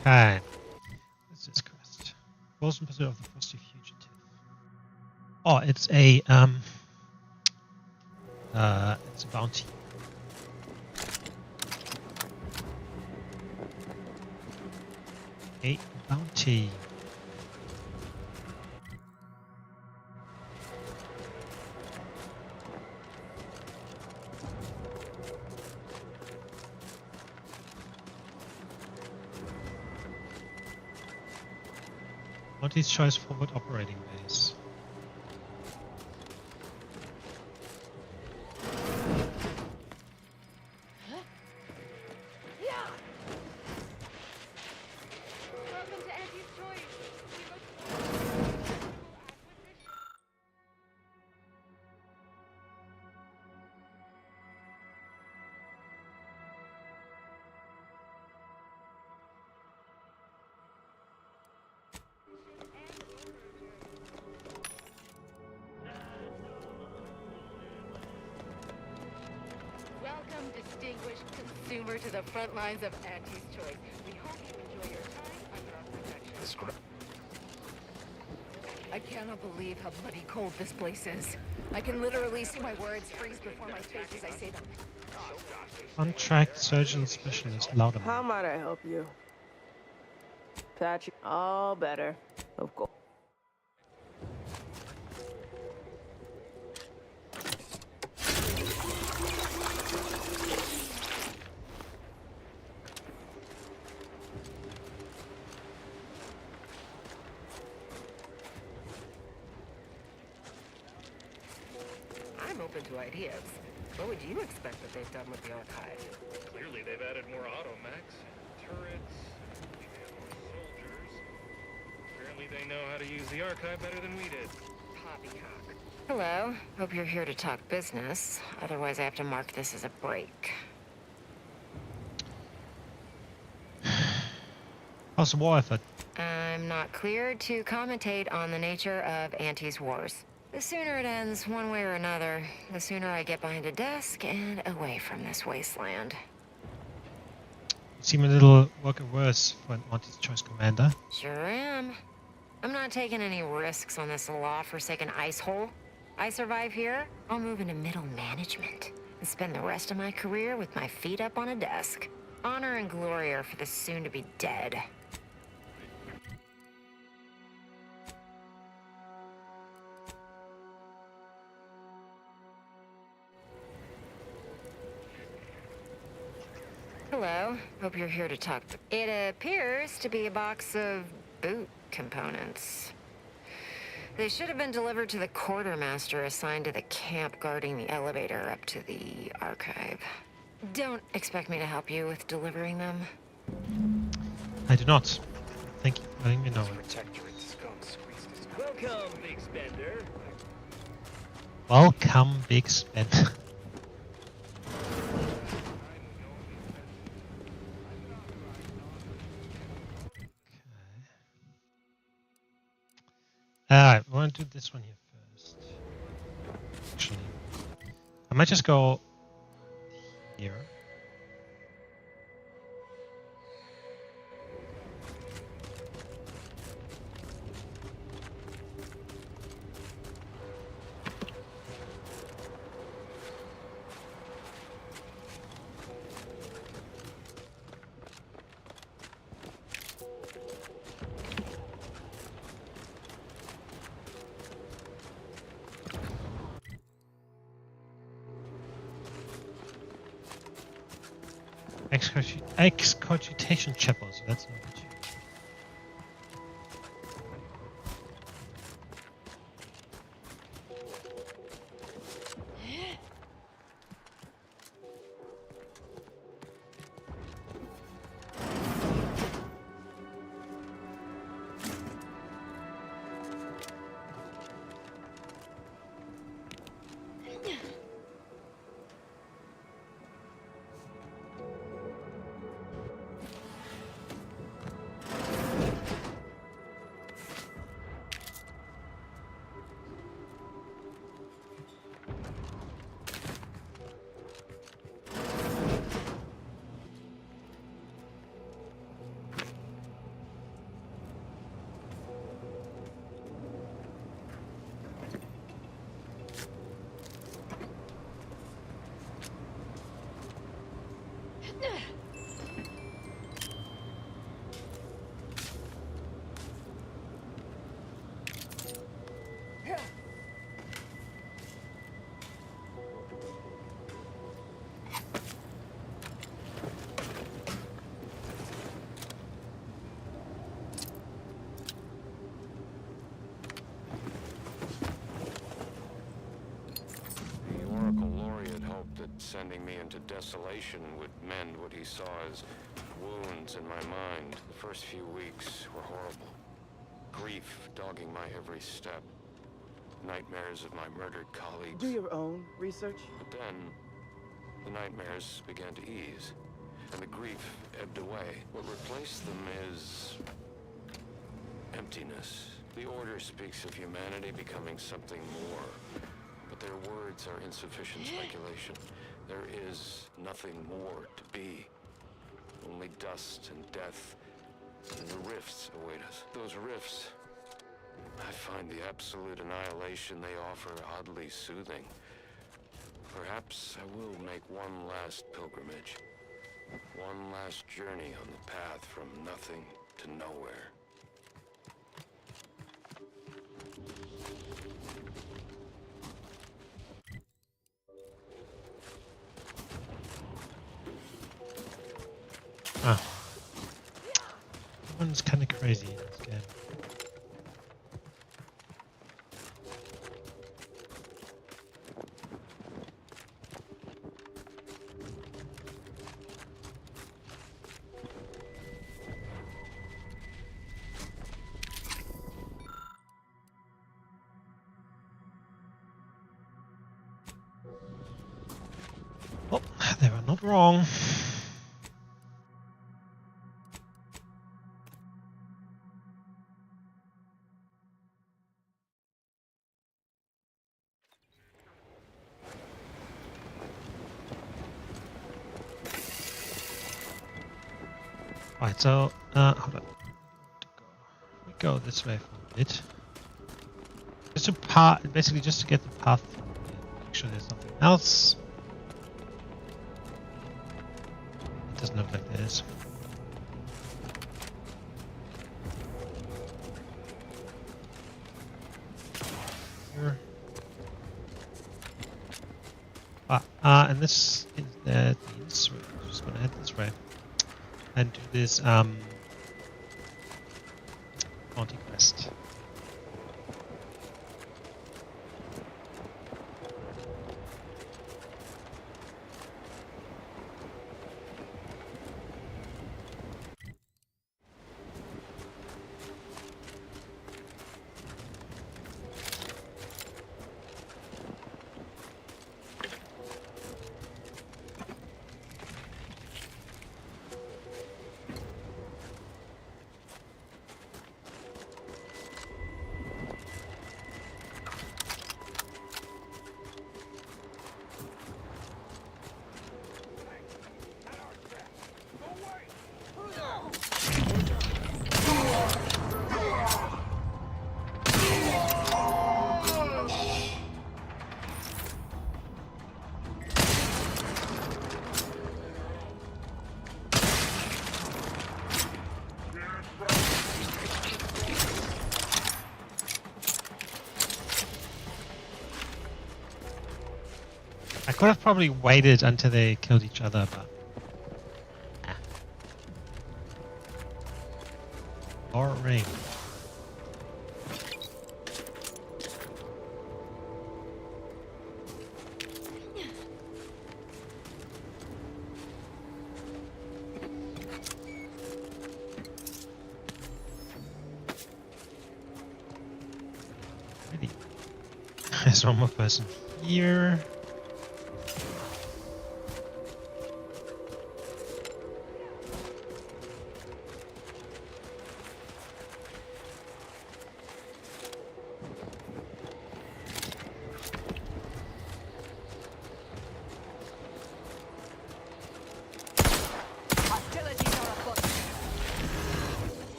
Okay. What's this quest? Balls in pursuit of the frosty fugitive. Oh, it's a bounty. A bounty. Bounty's choice forward operating base. Welcome to Auntie's Choice. Welcome, distinguished consumer, to the front lines of Auntie's Choice. We hope you enjoy your time under our protection. I cannot believe how bloody cold this place is. I can literally see my words freeze before my face as I say them. Contract surgeon specialist Louderman. How might I help you? Patchy. All better. Of course. I'm open to ideas. What would you expect that they've done with the archive? Clearly, they've added more automechs, turrets, soldiers. Apparently, they know how to use the archive better than we did. Poppycock. Hello. Hope you're here to talk business. Otherwise, I have to mark this as a break. How's the war effort? I'm not cleared to commentate on the nature of Auntie's wars. The sooner it ends, one way or another, the sooner I get behind a desk and away from this wasteland. Seem a little work worse for an Auntie's Choice commander. Sure am. I'm not taking any risks on this law-forsaken ice hole. I survive here, I'll move into middle management and spend the rest of my career with my feet up on a desk. Honor and glory are for the soon-to-be dead. Hello, hope you're here to talk. It appears to be a box of boot components. They should have been delivered to the quartermaster assigned to the camp guarding the elevator up to the archive. Don't expect me to help you with delivering them. I do not. Thank you for letting me know. Welcome, Big Spender. Welcome, Big Spender. Alright, we want to do this one here first. Actually, I might just go here. Excogitation chapel, so that's not good. Sending me into desolation would mend what he saw as wounds in my mind. The first few weeks were horrible. Grief dogging my every step. Nightmares of my murdered colleagues. Do your own research? But then, the nightmares began to ease, and the grief ebbed away. What replaced them is emptiness. The Order speaks of humanity becoming something more, but their words are insufficient speculation. There is nothing more to be. Only dust and death, and the rifts await us. Those rifts, I find the absolute annihilation they offer oddly soothing. Perhaps I will make one last pilgrimage. One last journey on the path from nothing to nowhere. Ah. That one's kind of crazy in this game. Oh, they were not wrong. Alright, so hold on. We go this way for a bit. Just to basically just to get the path through and make sure there's nothing else. It doesn't look like there is. Here. And this is this way. I'm just gonna head this way and do this bounty quest. I could have probably waited until they killed each other, but boring. Ready. There's one more person here.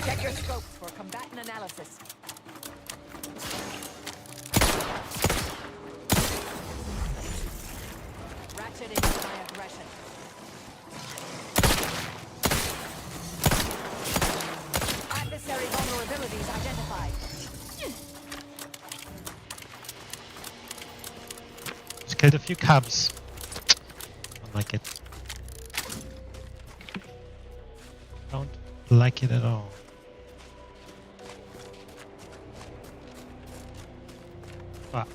Check your scopes for combatant analysis. Ratcheting my aggression. Adversary vulnerabilities identified. Just killed a few cubs. Don't like it. Don't like it at all. Ah.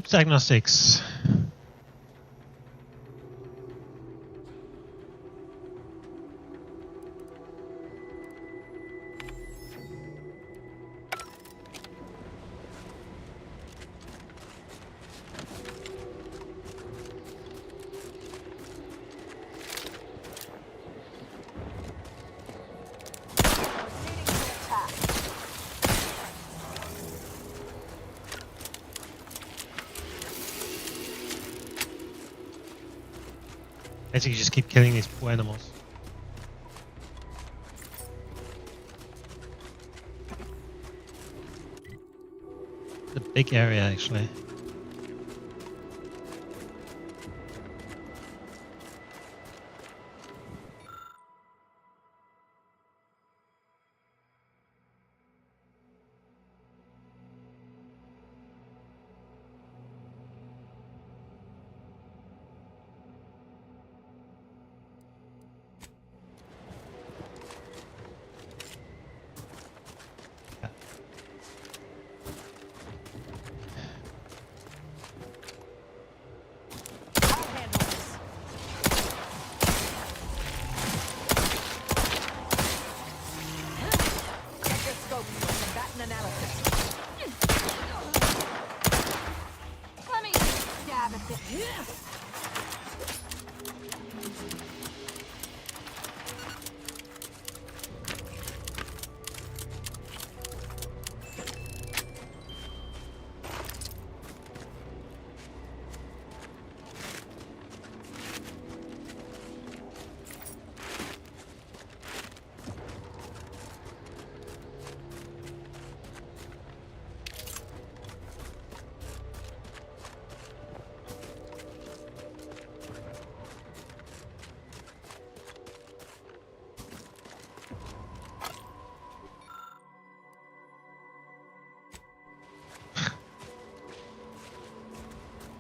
Diagnostics. Basically, just keep killing these poor animals. It's a big area, actually.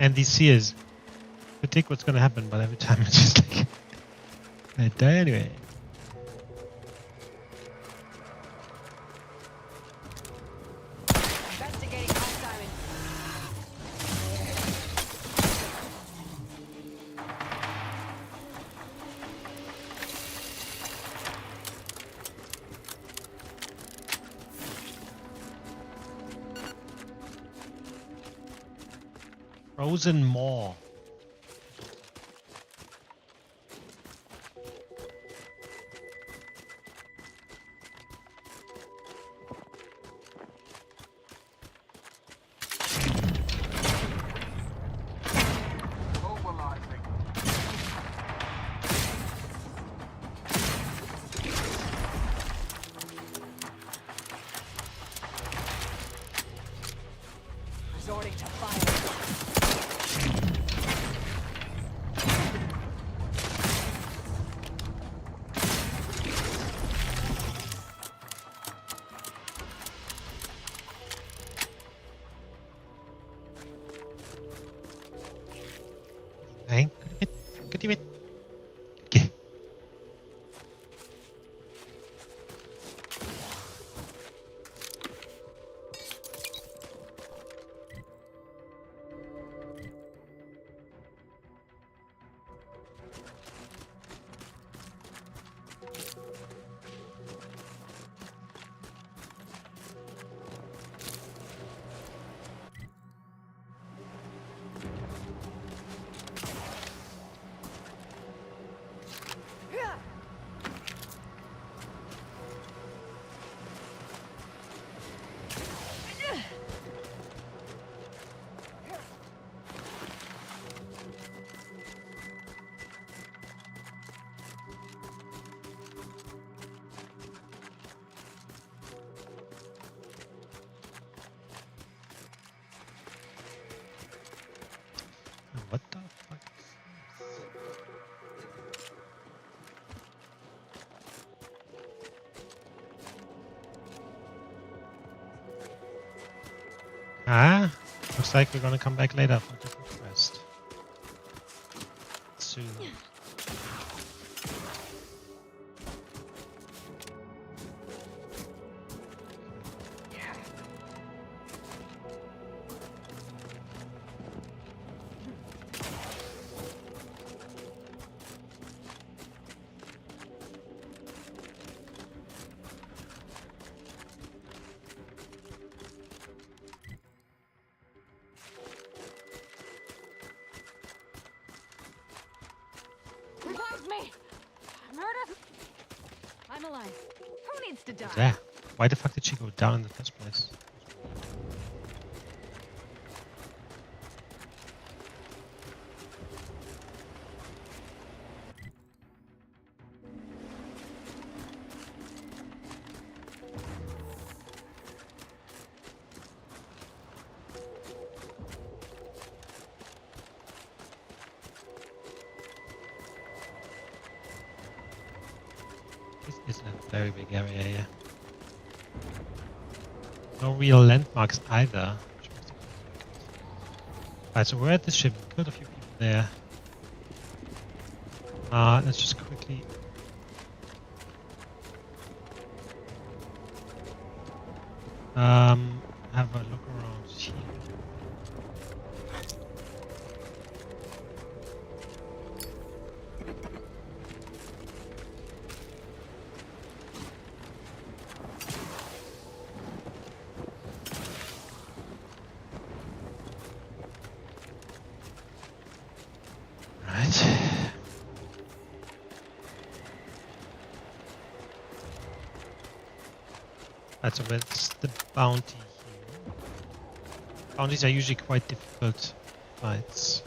And these seers predict what's gonna happen, but every time it's just like they die anyway. Investigating House Diamond. Frozen Maw. Resorting to fire. Hey, good it. Okay. What the fuck? Ah, looks like we're gonna come back later for a different quest. Soon. Revive me! Murder! I'm alive. Who needs to die? Yeah. Why the fuck did she go down in the first place? This isn't a very big area here. No real landmarks either. Alright, so we're at this ship. We killed a few people there. Let's just quickly... have a look around here. Right, so that's the bounty here. Bounties are usually quite difficult fights.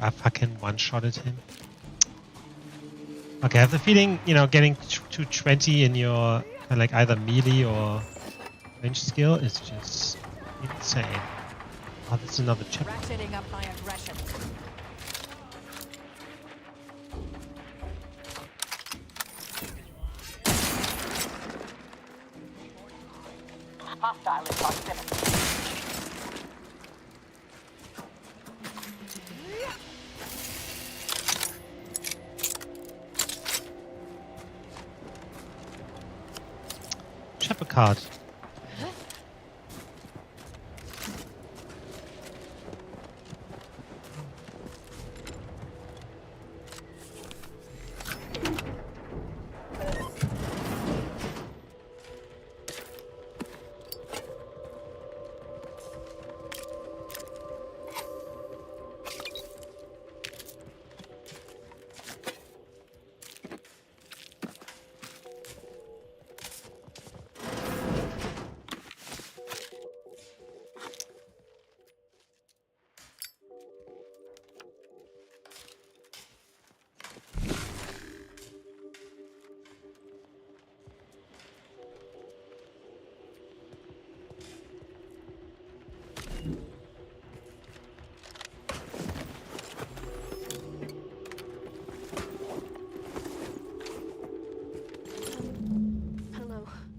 I fucking one-shotted him. Okay, I have the feeling, you know, getting to 20 in your like either melee or range skill is just insane. Oh, that's another chapter. Ratcheting up my aggression. Hostile in proximity. Chapter card.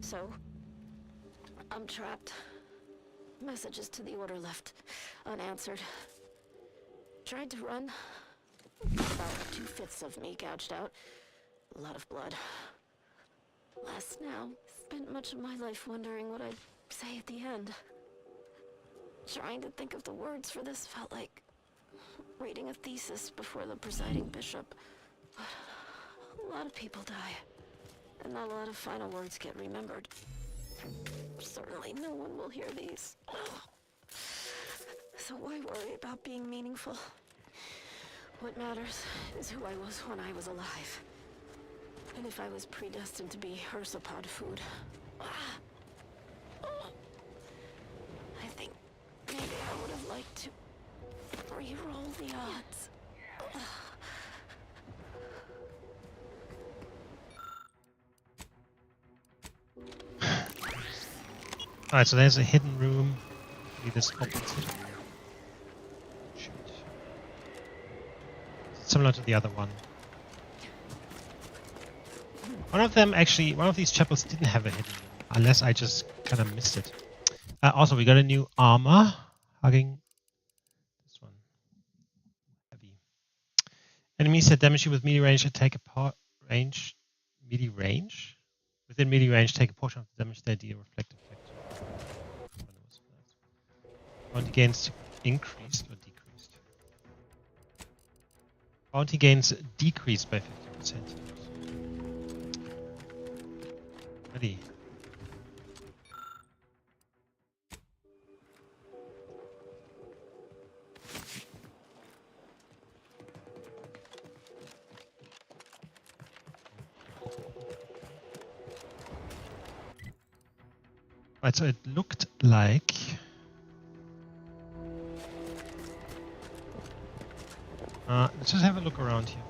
So, I'm trapped. Messages to the order left unanswered. Tried to run. About 2/5 of me gouged out. A lot of blood. Last now. Spent much of my life wondering what I'd say at the end. Trying to think of the words for this felt like reading a thesis before the presiding bishop. But a lot of people die. And not a lot of final words get remembered. Certainly no one will hear these. So why worry about being meaningful? What matters is who I was when I was alive. And if I was predestined to be ursopod food. I think maybe I would have liked to re-roll the odds. Alright, so there's a hidden room. Maybe this opens it. Shoot. Similar to the other one. One of these chapels didn't have a hidden room, unless I just kind of missed it. Also, we got a new armor. Hugging this one. Heavy. Enemies that damage you with melee range take a range. Melee range? Within melee range, take a portion of the damage they deal reflective effect. Bounty gains increased or decreased? Bounty gains decreased by 50%. Ready. Right, so it looked like let's just have a look around here.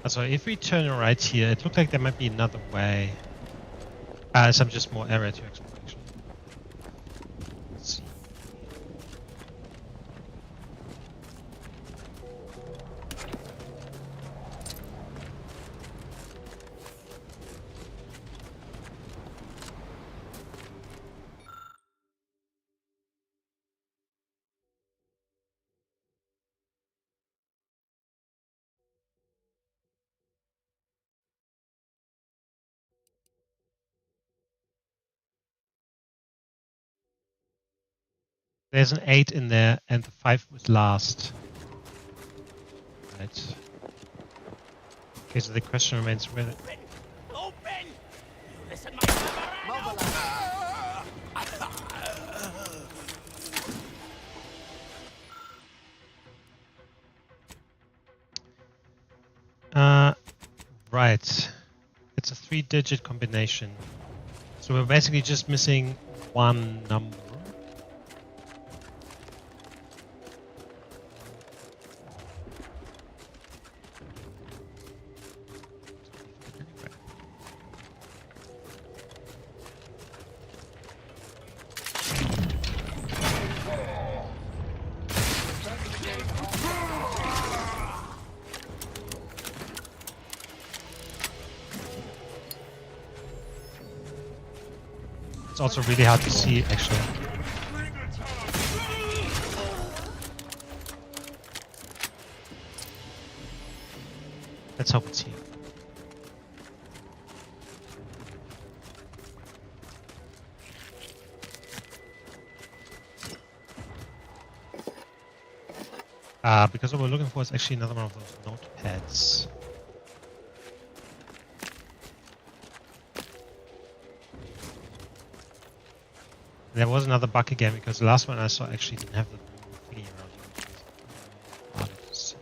So if we turn right here, it looked like there might be another way. Some just more area to exploration. Let's see. There's an 8 in there, and the 5 was last. Right. Okay, so the question remains whether. Open! Listen, Right. It's a 3-digit combination. So we're basically just missing one number. It's also really hard to see, actually. Let's hope it's here. Because what we're looking for is actually another one of those notepads. There was another bug again because the last one I saw actually didn't have the thingy around it. Harder to see.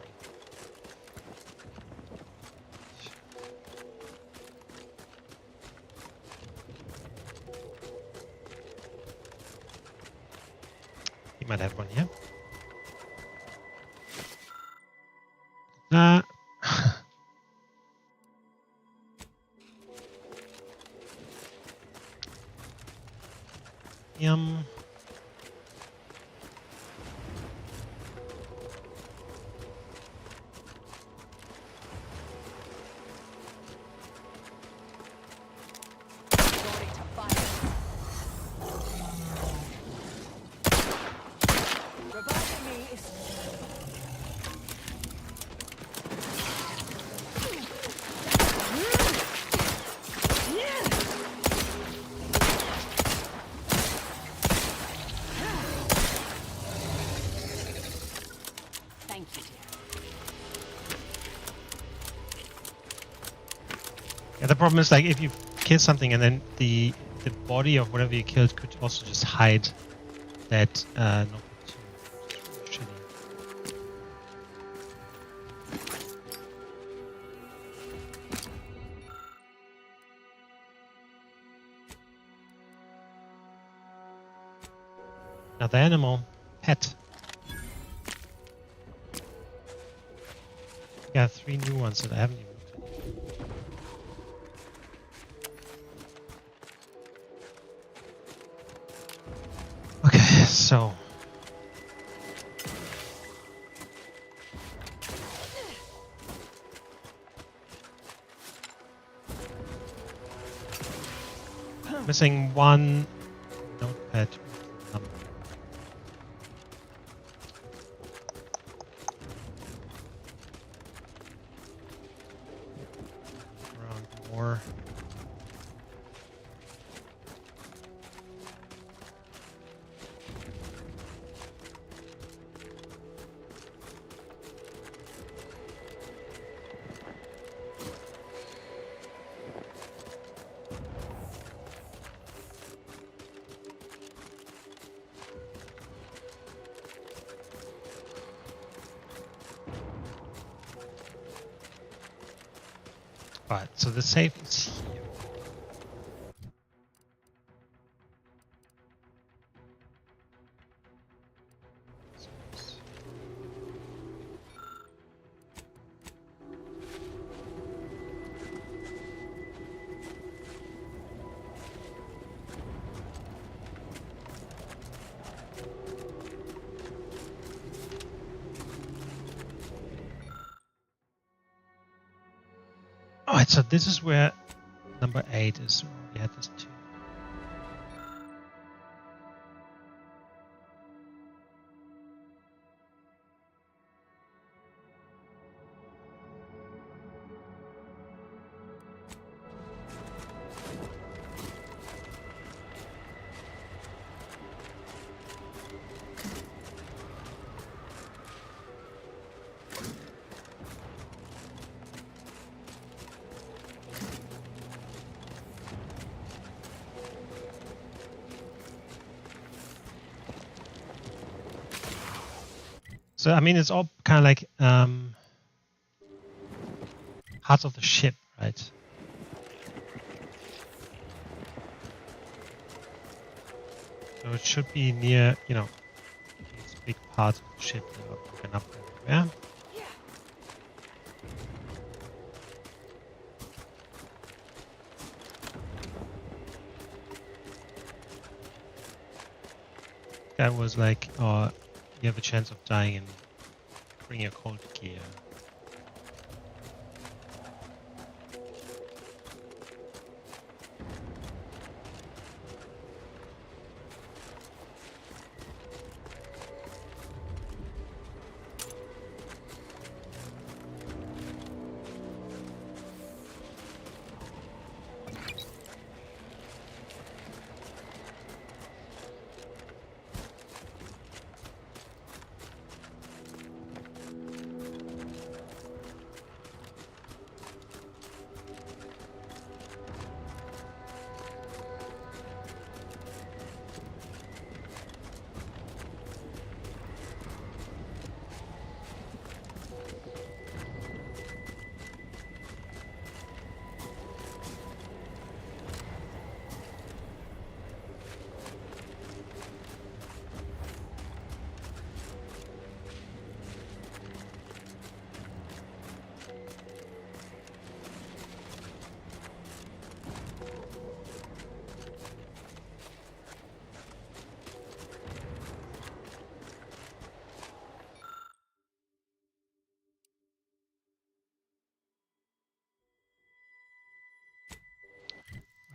He might have one here. Yum. Yeah, the problem is like if you kill something and then the body of whatever you killed could also just hide that not too shitty. Another animal, pet. Yeah, 3 new ones that I haven't even looked at. Okay, so missing one notepad number. Around more. Alright, so the safe is here. Alright, so this is where number 8 is. We had this 2. So I mean, it's all kind of like parts of the ship, Right. So it should be near, you know, these big parts of the ship that are broken up everywhere. Guy was like, oh, you have a chance of dying and bring your cold gear.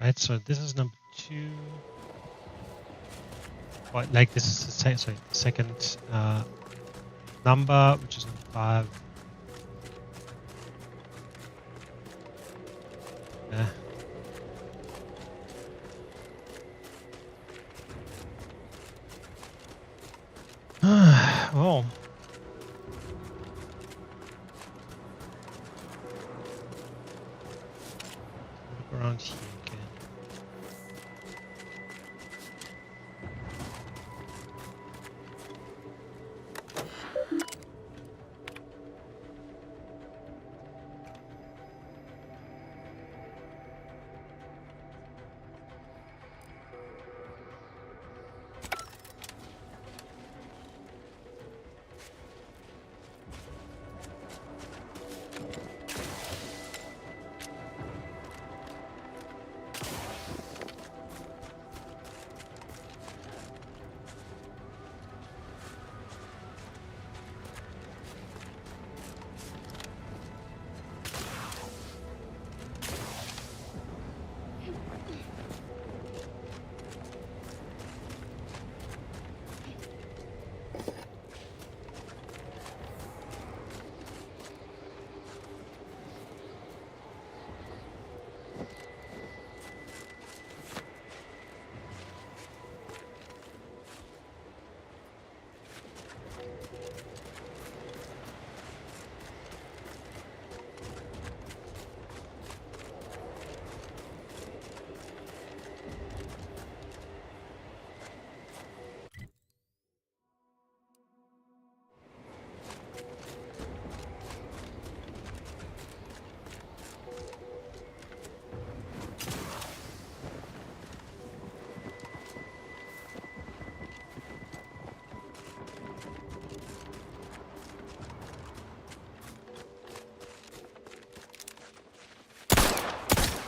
Right, so this is number 2. Or, like this is the second number, which is number 5. Yeah. Oh. Look around here again.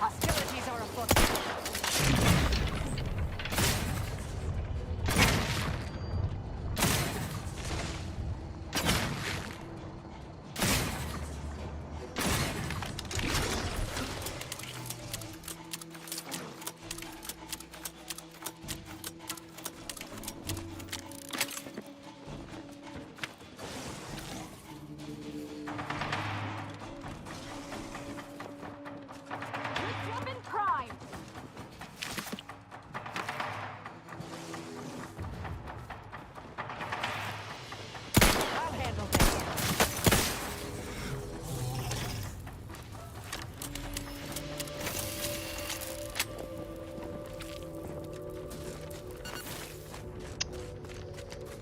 Hostilities are afoot. Weapon prime. I'll handle this.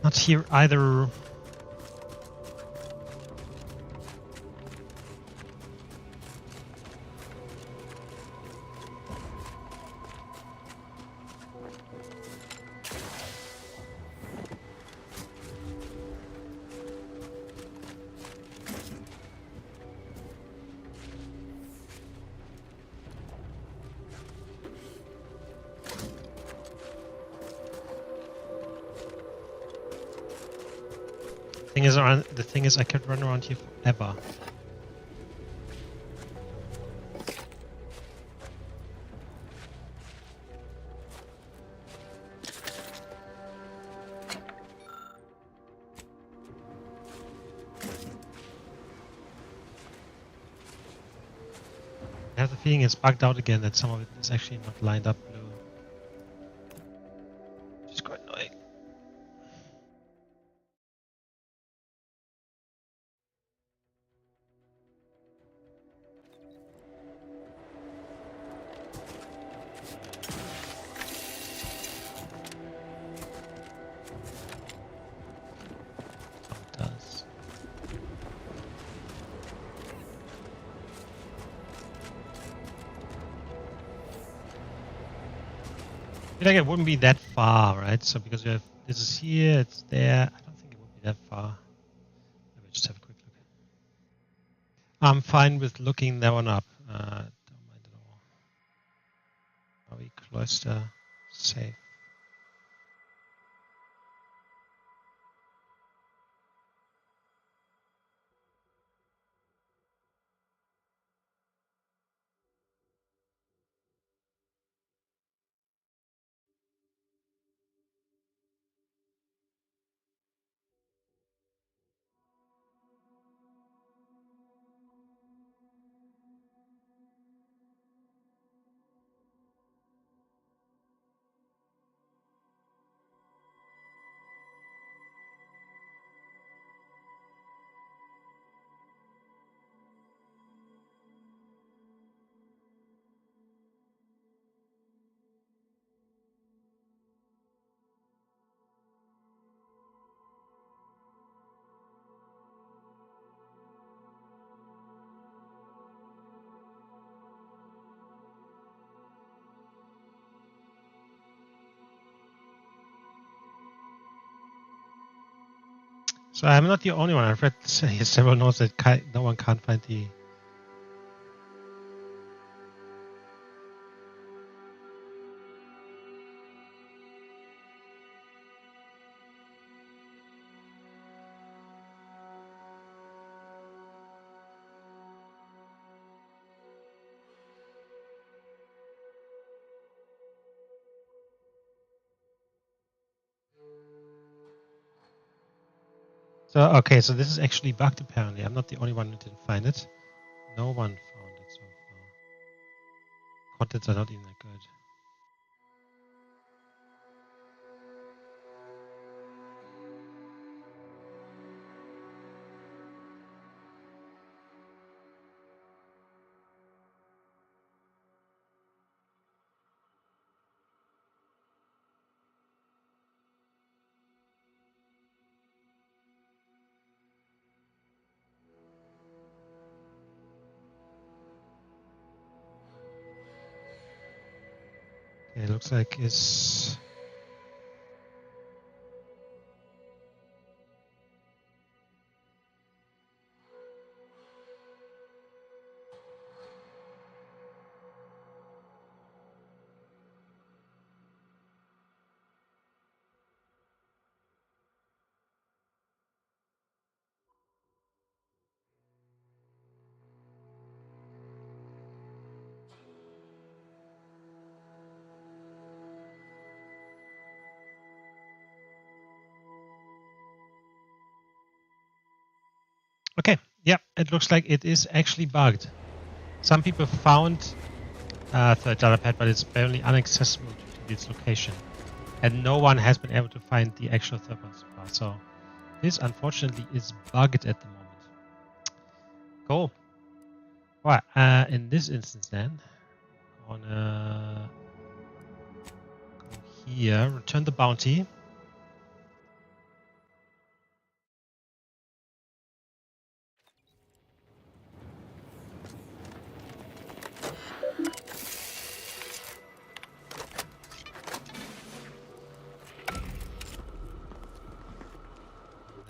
Not here either. The thing is, I could run around here forever. I have the feeling it's bugged out again, that some of it is actually not lined up blue. Which is quite annoying. It does. I feel like it wouldn't be that far, right? So because you have this is here, it's there. I don't think it would be that far. Let me just have a quick look. I'm fine with looking that one up. Don't mind at all. Are we cloister safe? So I'm not the only one. I've read several notes that no one can't find the. So okay, so this is actually bugged apparently. I'm not the only one who didn't find it. No one found it so far. Contents are not even that good. Okay, it looks like it's. Okay, yeah, it looks like it is actually bugged. Some people found the data pad, but it's barely inaccessible due to its location. And no one has been able to find the actual third one so far. So this, unfortunately, is bugged at the moment. Cool. Right, in this instance then, gonna go here, return the bounty.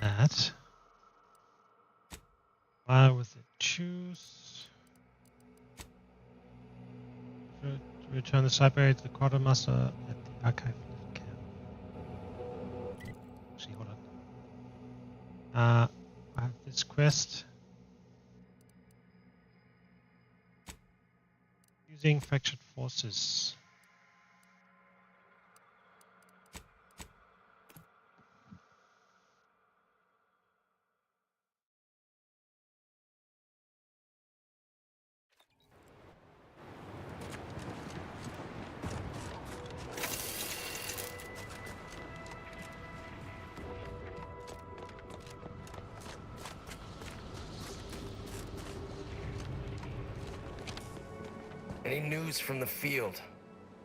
That. With it, choose. Return the cyber to the quartermaster at the archive camp. Actually, hold on. I have this quest. Using fractured forces. Any news from the field?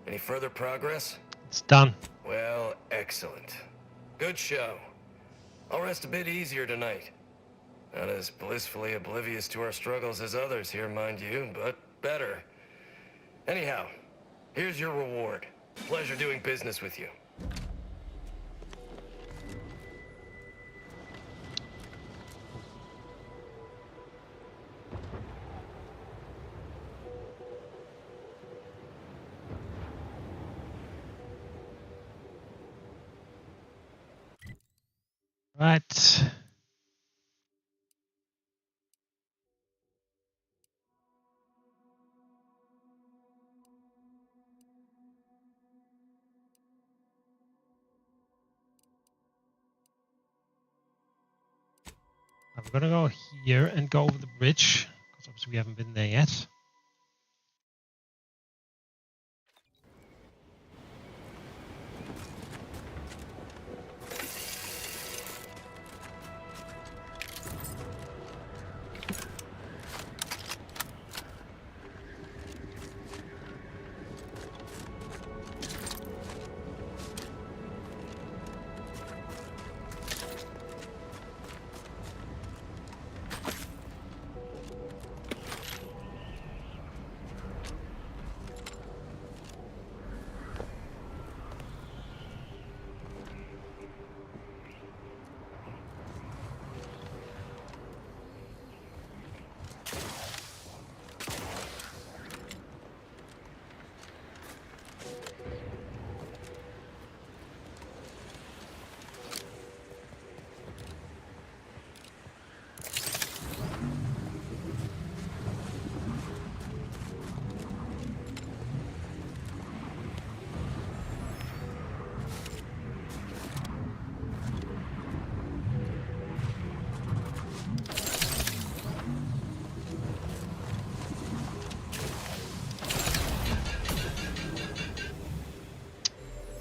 Any further progress? It's done. Well, excellent. Good show. I'll rest a bit easier tonight. Not as blissfully oblivious to our struggles as others here, mind you, but better. Anyhow, here's your reward. Pleasure doing business with you. Right. I'm gonna go here and go over the bridge, because obviously we haven't been there yet.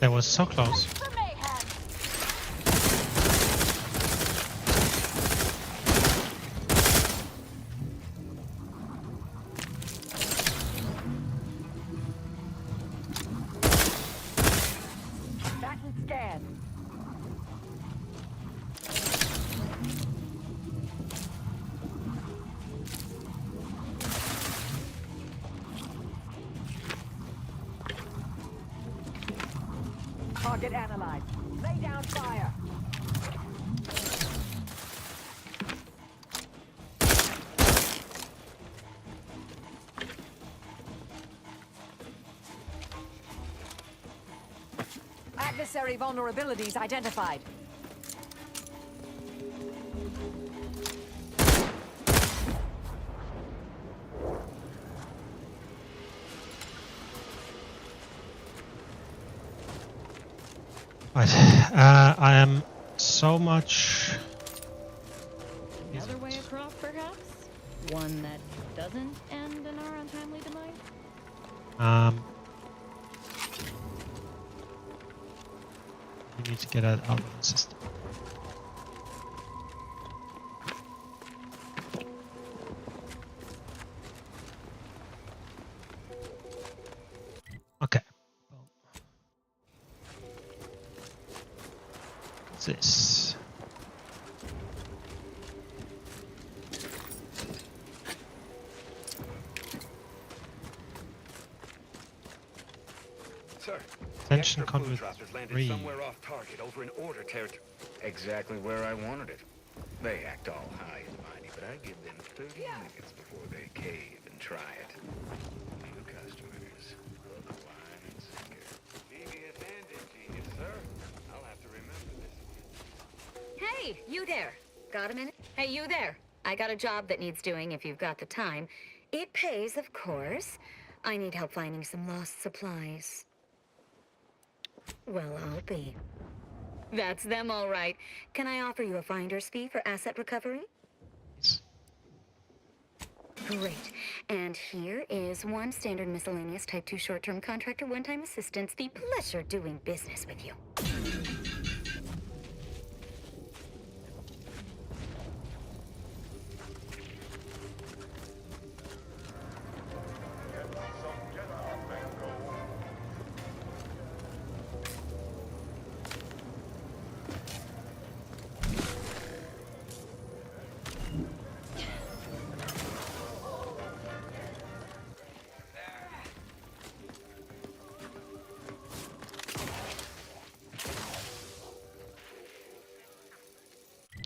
That was so close. Back and scan. Target analyzed. Lay down fire. Adversary vulnerabilities identified. Right. I am so much. Another way across, perhaps? One that doesn't end in our untimely demise? We need to get that out of the system. Okay. What's this? Sir, Tension the extra conduit food drop has landed 3. somewhere off target over in order territory. Exactly where I wanted it. They act all high and mighty, but I give them 30 minutes before they cave and try it. New customers, hook, line, and sinker. Devious and ingenious, sir. I'll have to remember this one. Hey, you there. Got a minute? Hey, you there. I got a job that needs doing if you've got the time. It pays, of course. I need help finding some lost supplies. Well, I'll be. That's them, all right. Can I offer you a finder's fee for asset recovery? Great. And here is one standard miscellaneous type 2 short-term contractor one-time assistance. The pleasure doing business with you.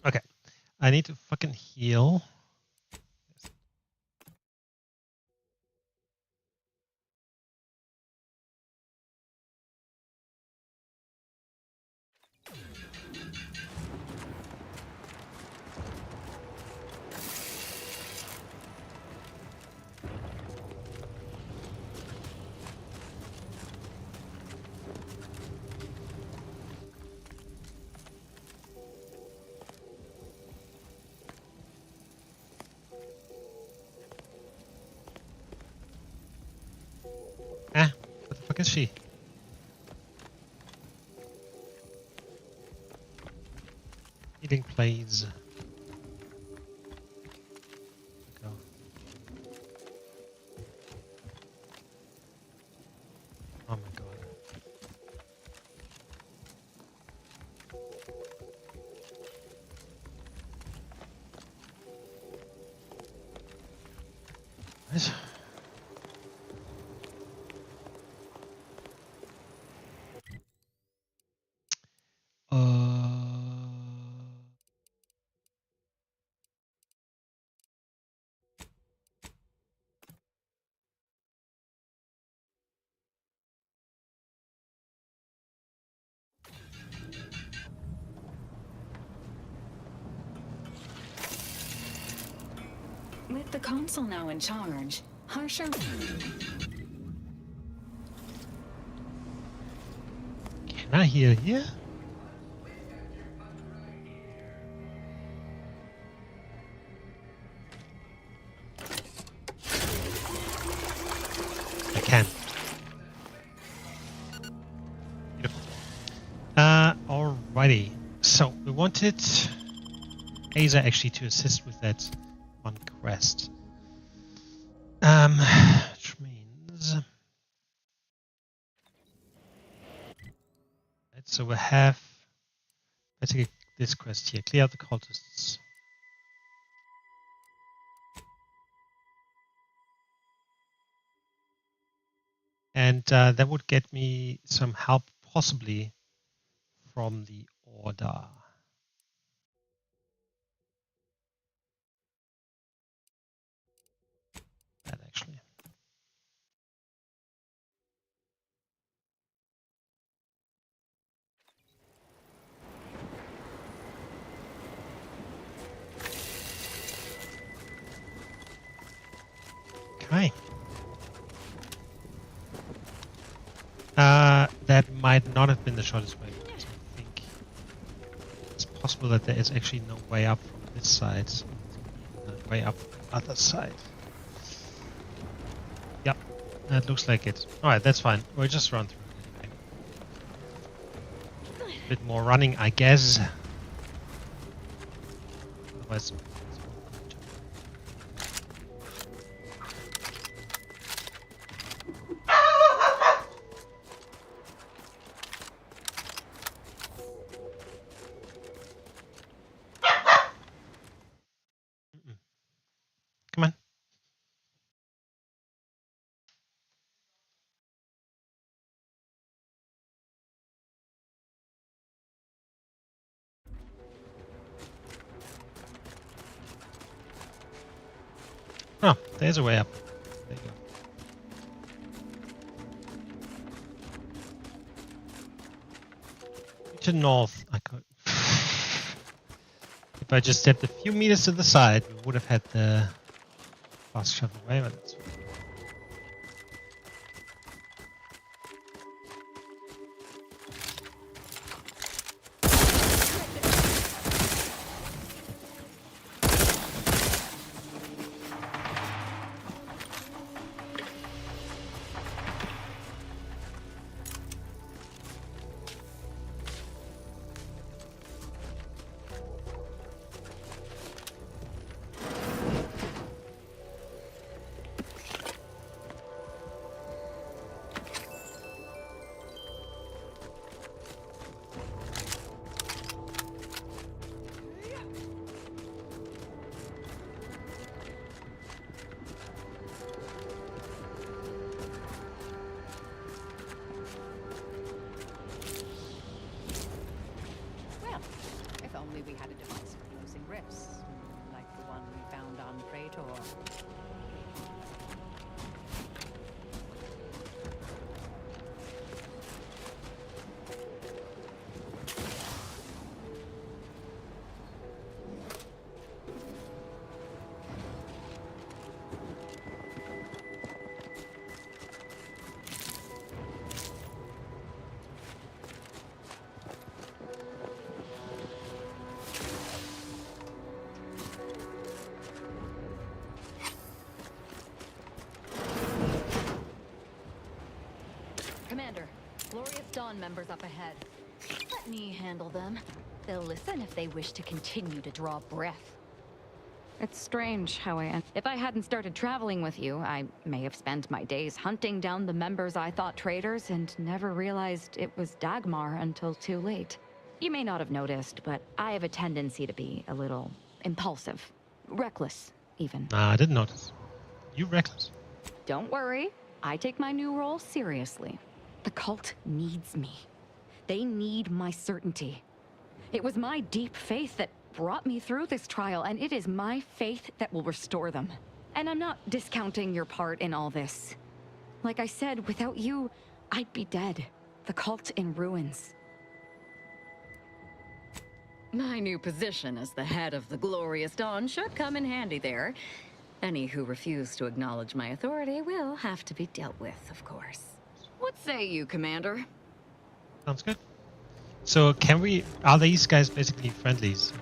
Okay. I need to fucking heal. Ah, what the fuck is she? Healing plays. Go. Oh my god. Nice. With the consul now in charge, harsher. Can I heal here? I can. Beautiful. Alrighty. So we wanted Asa actually to assist with that one quest. Which means right, so we have basically this quest here. Clear out the cultists. And that would get me some help possibly from the Order. That actually. Okay. That might not have been the shortest way. Because I think it's possible that there is actually no way up from this side. No way up the other side. Yep, that looks like it. Alright, that's fine. We'll just run through it anyway. A bit more running, I guess. Otherwise. Come on. Oh, there's a way up. There you go. To north. I could. If I just stepped a few meters to the side, we would have had the fast travel away, but that's fine. Well, if only we had a device for closing rifts, like the one we found on Praetor. Commander, Glorious Dawn members up ahead. Let me handle them. They'll listen if they wish to continue to draw breath. It's strange how if I hadn't started traveling with you, I may have spent my days hunting down the members I thought traitors and never realized it was Dagmar until too late. You may not have noticed, but I have a tendency to be a little impulsive. Reckless, even. I didn't notice. You reckless. Don't worry. I take my new role seriously. The cult needs me. They need my certainty. It was my deep faith that brought me through this trial, and it is my faith that will restore them. And I'm not discounting your part in all this. Like I said, without you, I'd be dead. The cult in ruins. My new position as the head of the Glorious Dawn should come in handy there. Any who refuse to acknowledge my authority will have to be dealt with, of course. What say you, Commander? Sounds good. So are these guys basically friendlies?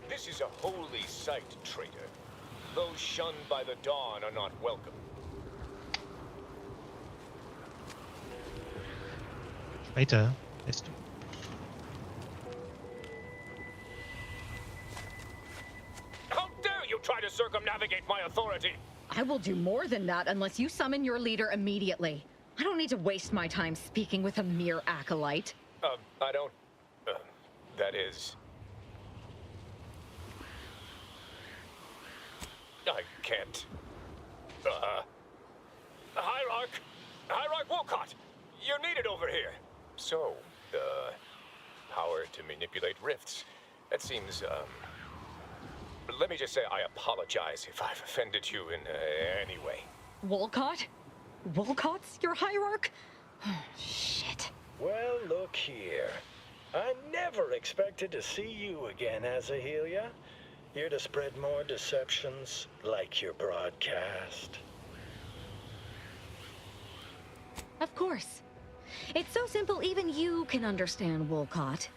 This is a holy site, traitor. Those shunned by the Dawn are not welcome. Traitor? How dare you try to circumnavigate my authority? I will do more than that unless you summon your leader immediately. I don't need to waste my time speaking with a mere acolyte. I don't... that is... I can't. Hierarch Wolcott! You're needed over here! So, power to manipulate rifts. That seems, let me just say I apologize if I've offended you in any way. Wolcott? Wolcott's your hierarch? Shit. Well, look here. I never expected to see you again, Azahelia. Here to spread more deceptions like your broadcast. Of course. It's so simple even you can understand, Wolcott.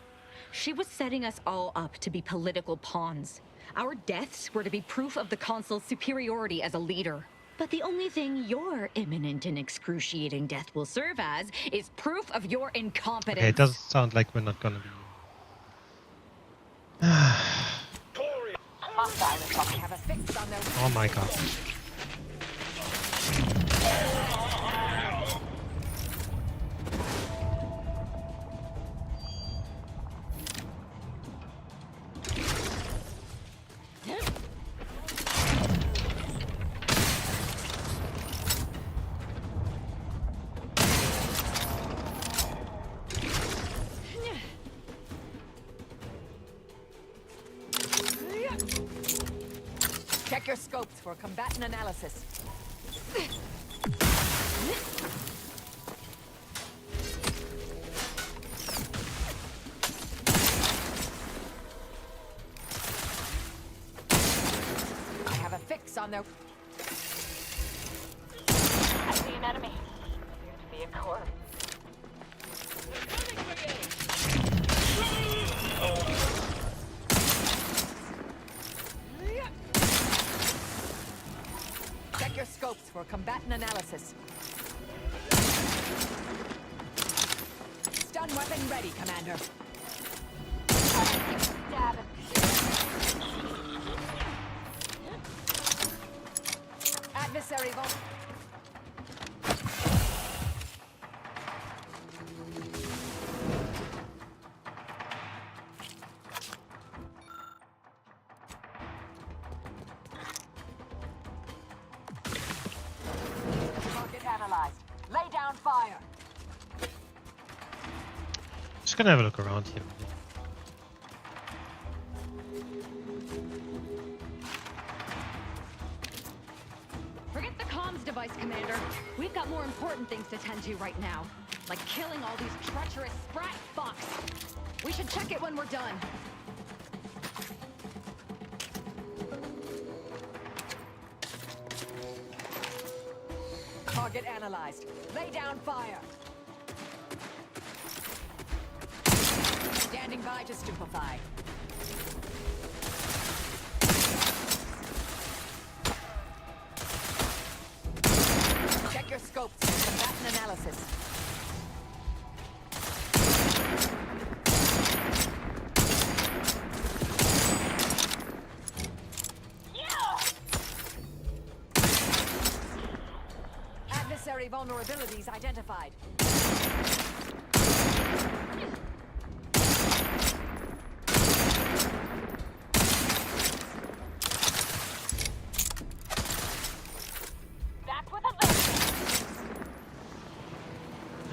She was setting us all up to be political pawns. Our deaths were to be proof of the Consul's superiority as a leader. But the only thing your imminent and excruciating death will serve as is proof of your incompetence. Okay, it does sound like we're not gonna be... Oh my god. Check your scopes for combatant analysis. I have a fix on their... I see an enemy. Appear to be a corpse. Check your scopes for combatant analysis. Stun weapon ready, Commander. Stab him. Adversary vault. Target analyzed. Lay down fire. Just gonna have a look around here. Forget the comms device, Commander. We've got more important things to tend to right now. Like killing all these treacherous sprat fucks. We should check it when we're done. Target analyzed. Lay down fire. Standing by to stupefy. Check your scopes for combatant analysis. Adversary vulnerabilities identified. Back with a lift.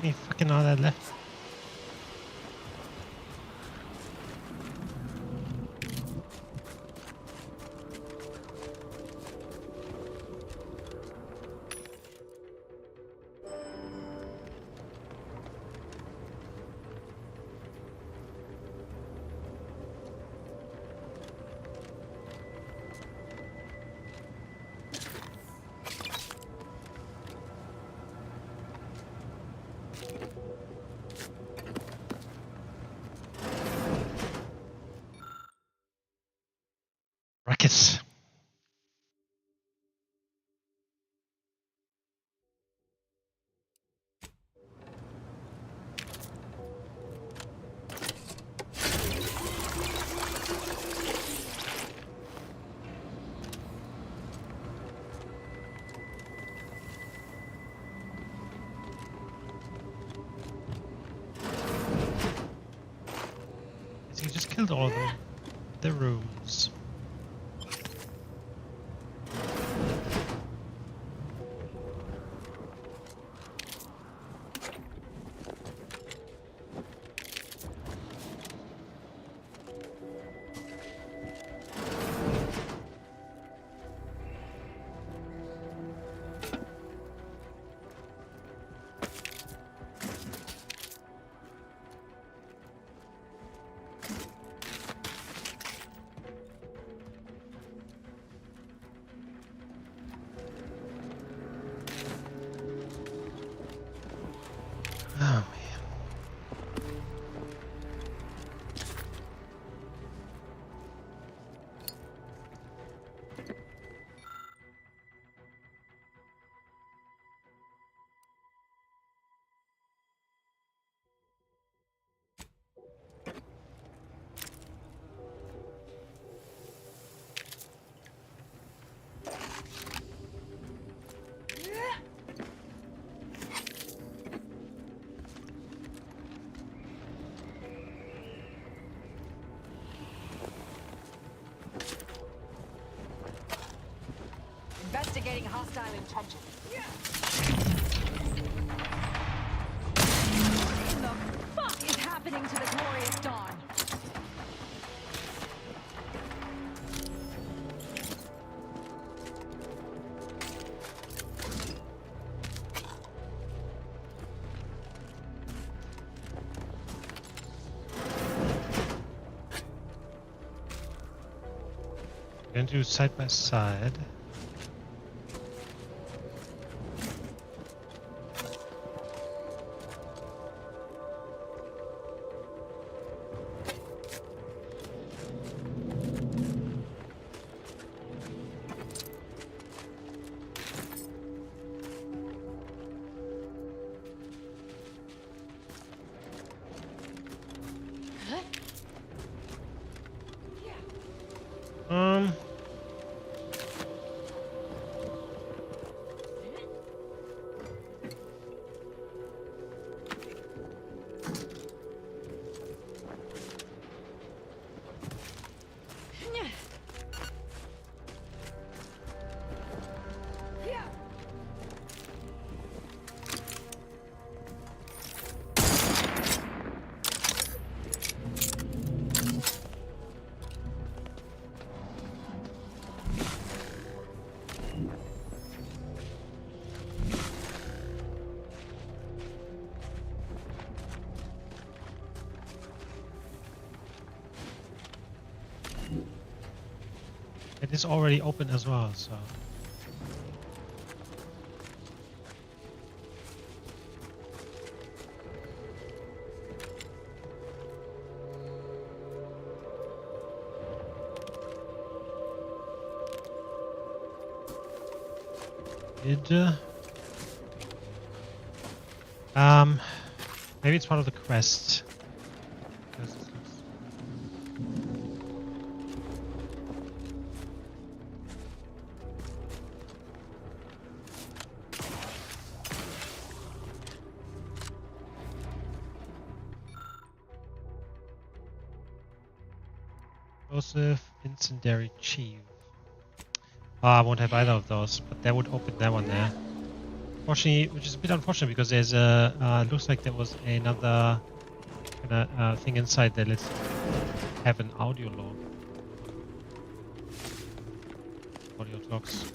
Any fucking all that left? Rockets. So you just killed all the rooms. Oh man. Investigating hostile intention. What in the fuck is happening to the Glorious Dawn? gonna do side by side. Um. It is already open as well, so. Maybe it's part of the quest. Because it looks- Explosive Incendiary Chief. Oh, I won't have either of those, but that would open that one there. Fortunately, which is a bit unfortunate because there's a looks like there was another kind of thing inside there. Let's have an audio log. Audio talks.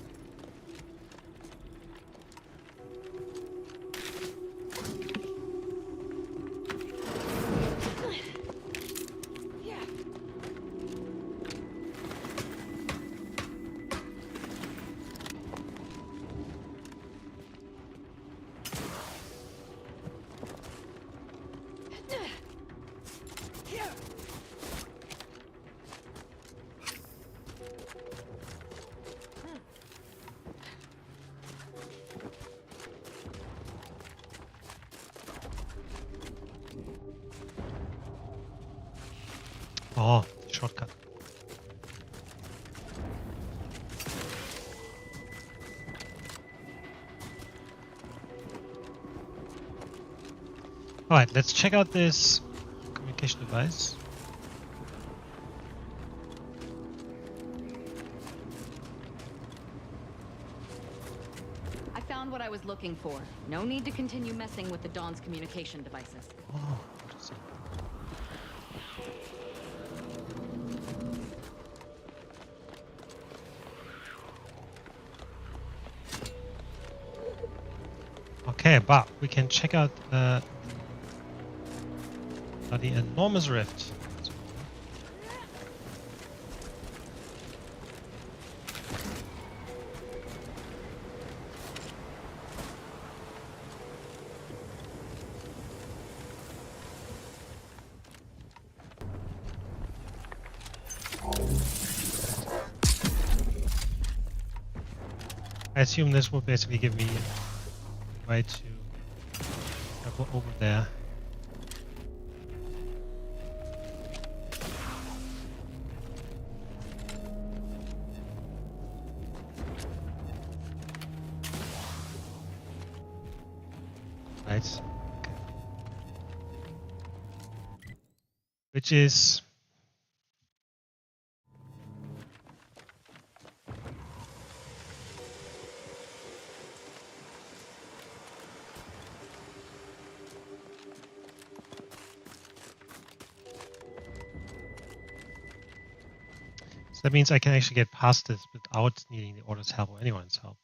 Oh, shortcut. Alright, let's check out this communication device. I found what I was looking for. No need to continue messing with the Dawn's communication devices. Oh, interesting. Okay, but we can check out the enormous rift. I assume this will basically give me a way to go over there. Right. Okay. Which is so that means I can actually get past this without needing the Order's help or anyone's help.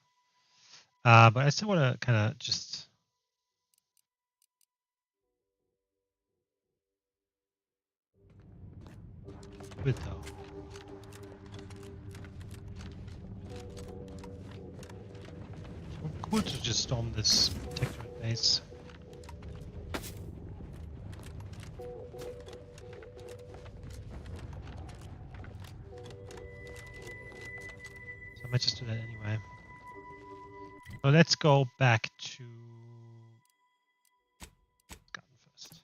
But I still want to kind of just do it though. cool to just storm this protectorate base. So I might just do that anyway. So let's go back to garden first.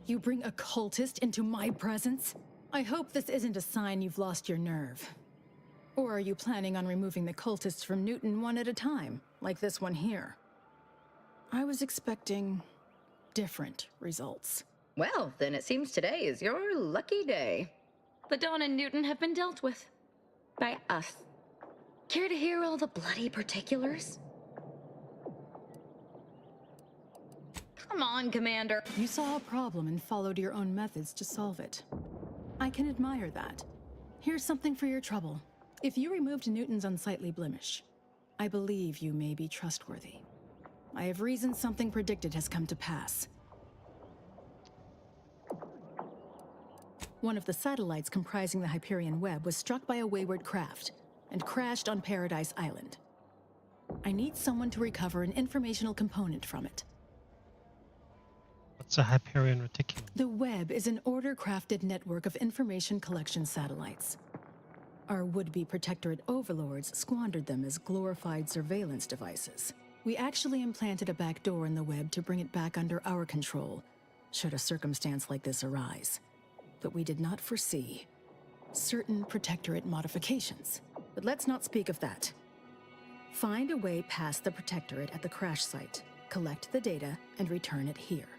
You bring a cultist into my presence? I hope this isn't a sign you've lost your nerve. Or are you planning on removing the cultists from Newton one at a time, like this one here? I was expecting different results. Well, then it seems today is your lucky day. The Dawn and Newton have been dealt with. By us. Care to hear all the bloody particulars? Come on, Commander. You saw a problem and followed your own methods to solve it. I can admire that. Here's something for your trouble. If you removed Newton's unsightly blemish, I believe you may be trustworthy. I have reason something predicted has come to pass. One of the satellites comprising the Hyperion web was struck by a wayward craft and crashed on Paradise Island. I need someone to recover an informational component from it. What's a Hyperion reticulum? The web is an order-crafted network of information collection satellites. Our would-be protectorate overlords squandered them as glorified surveillance devices. We actually implanted a back door in the web to bring it back under our control, should a circumstance like this arise. But we did not foresee certain protectorate modifications. But let's not speak of that. Find a way past the protectorate at the crash site, collect the data, and return it here.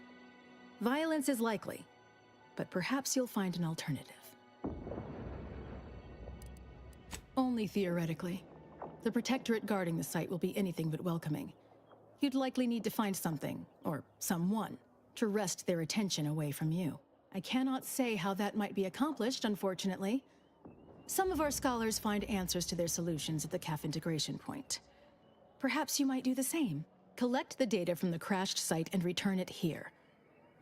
Violence is likely, but perhaps you'll find an alternative. Only theoretically. The protectorate guarding the site will be anything but welcoming. You'd likely need to find something, or someone, to wrest their attention away from you. I cannot say how that might be accomplished, unfortunately. Some of our scholars find answers to their solutions at the CAF integration point. Perhaps you might do the same. Collect the data from the crashed site and return it here.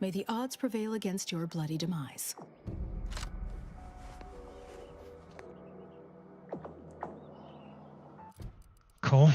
May the odds prevail against your bloody demise. Cool.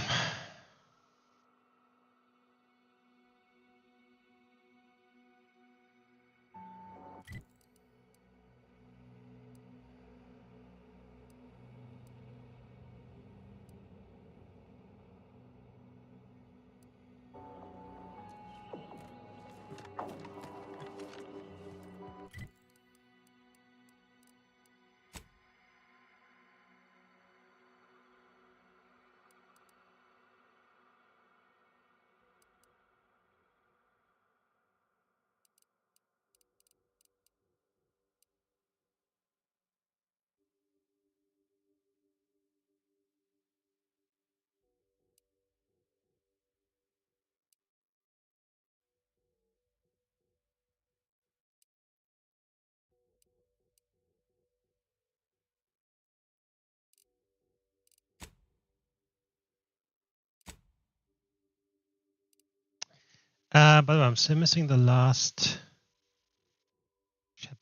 By the way, I'm still missing the last chapel.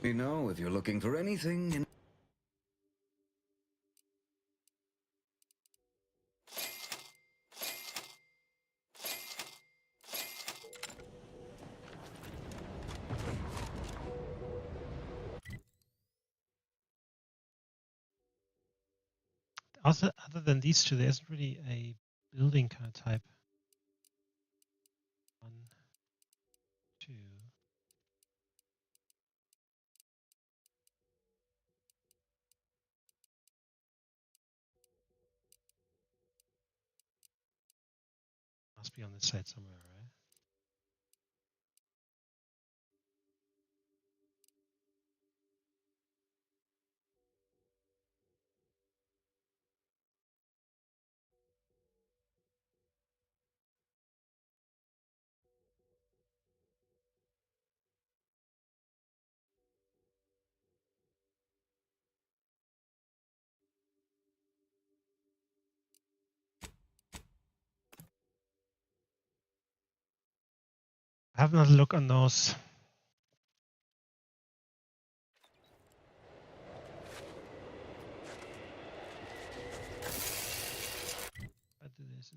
You know, if you're looking for anything in... Also, other than these two, there isn't really a building kind of type. 1, 2. Must be on this side somewhere, right? Have another look on those. But there's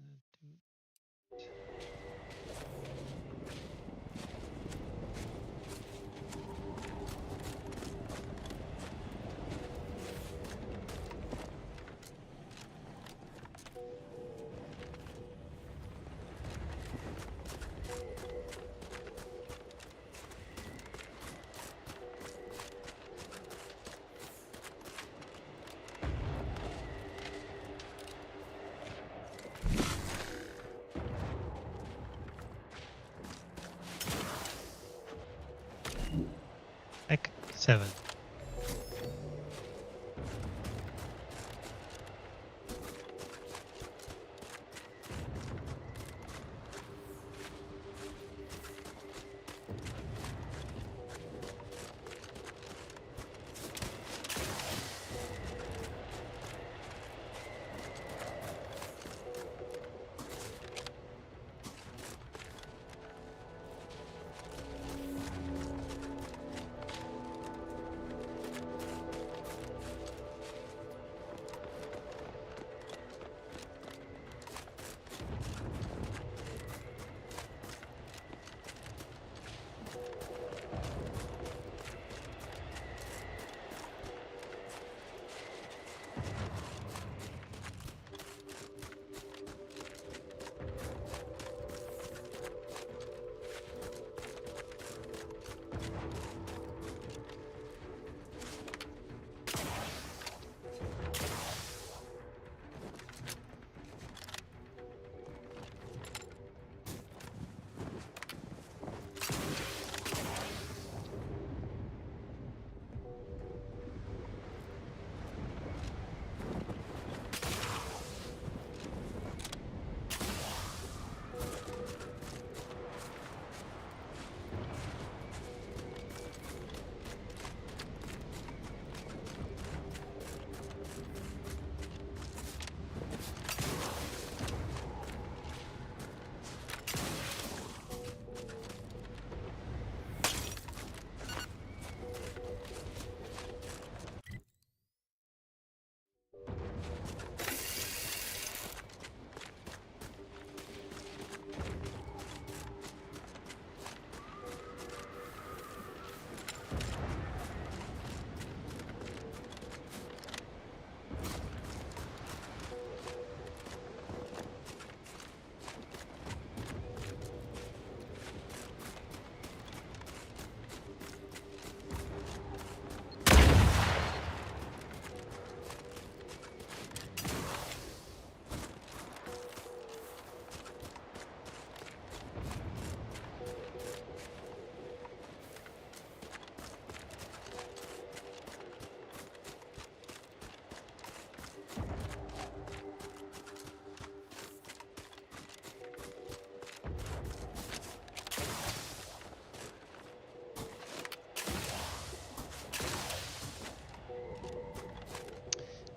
Ec 7.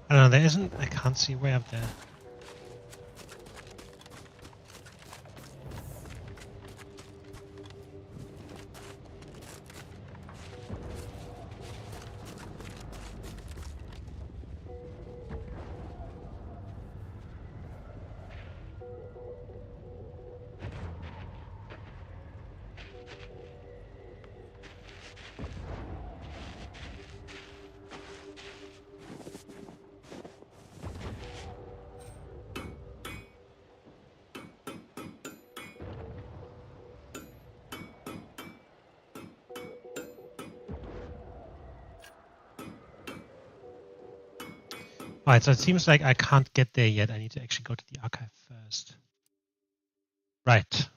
I don't know, there isn't, I can't see way up there. Alright, so it seems like I can't get there yet. I need to actually go to the archive first. Right.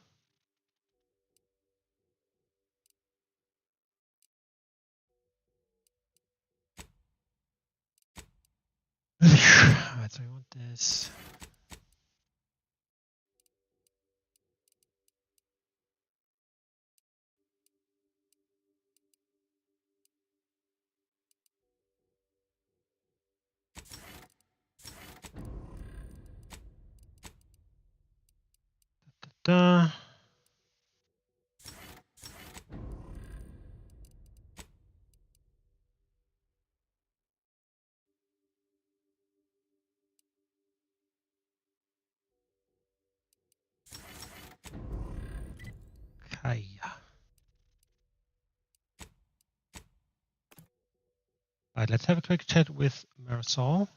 Alright, so I want this. Da. Kaya. Alright, let's have a quick chat with Marisol.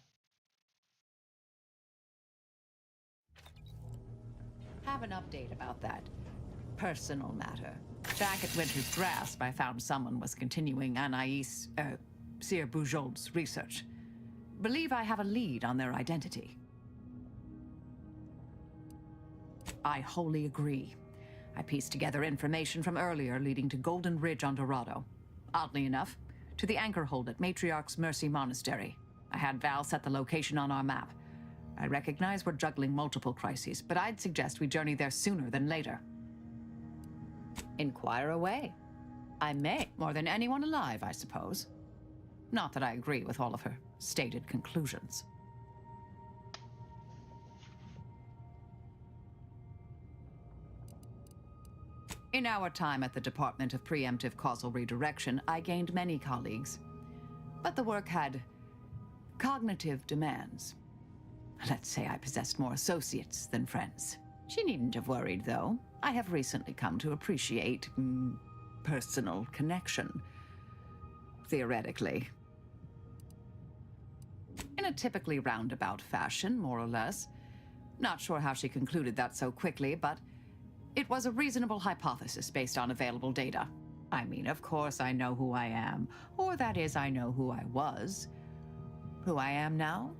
Have an update about that personal matter. Back at Winter's Grasp, I found someone was continuing Anais, Sir Bujold's research. Believe I have a lead on their identity. I wholly agree. I pieced together information from earlier leading to Golden Ridge on Dorado. Oddly enough, to the anchor hold at Matriarch's Mercy Monastery. I had Val set the location on our map. I recognize we're juggling multiple crises, but I'd suggest we journey there sooner than later. Inquire away. I may, more than anyone alive, I suppose. Not that I agree with all of her stated conclusions. In our time at the Department of Preemptive Causal Redirection, I gained many colleagues. But the work had cognitive demands. Let's say I possessed more associates than friends. She needn't have worried, though. I have recently come to appreciate personal connection. Theoretically. In a typically roundabout fashion, more or less. Not sure how she concluded that so quickly, but it was a reasonable hypothesis based on available data. I mean, of course I know who I am. Or that is, I know who I was. Who I am now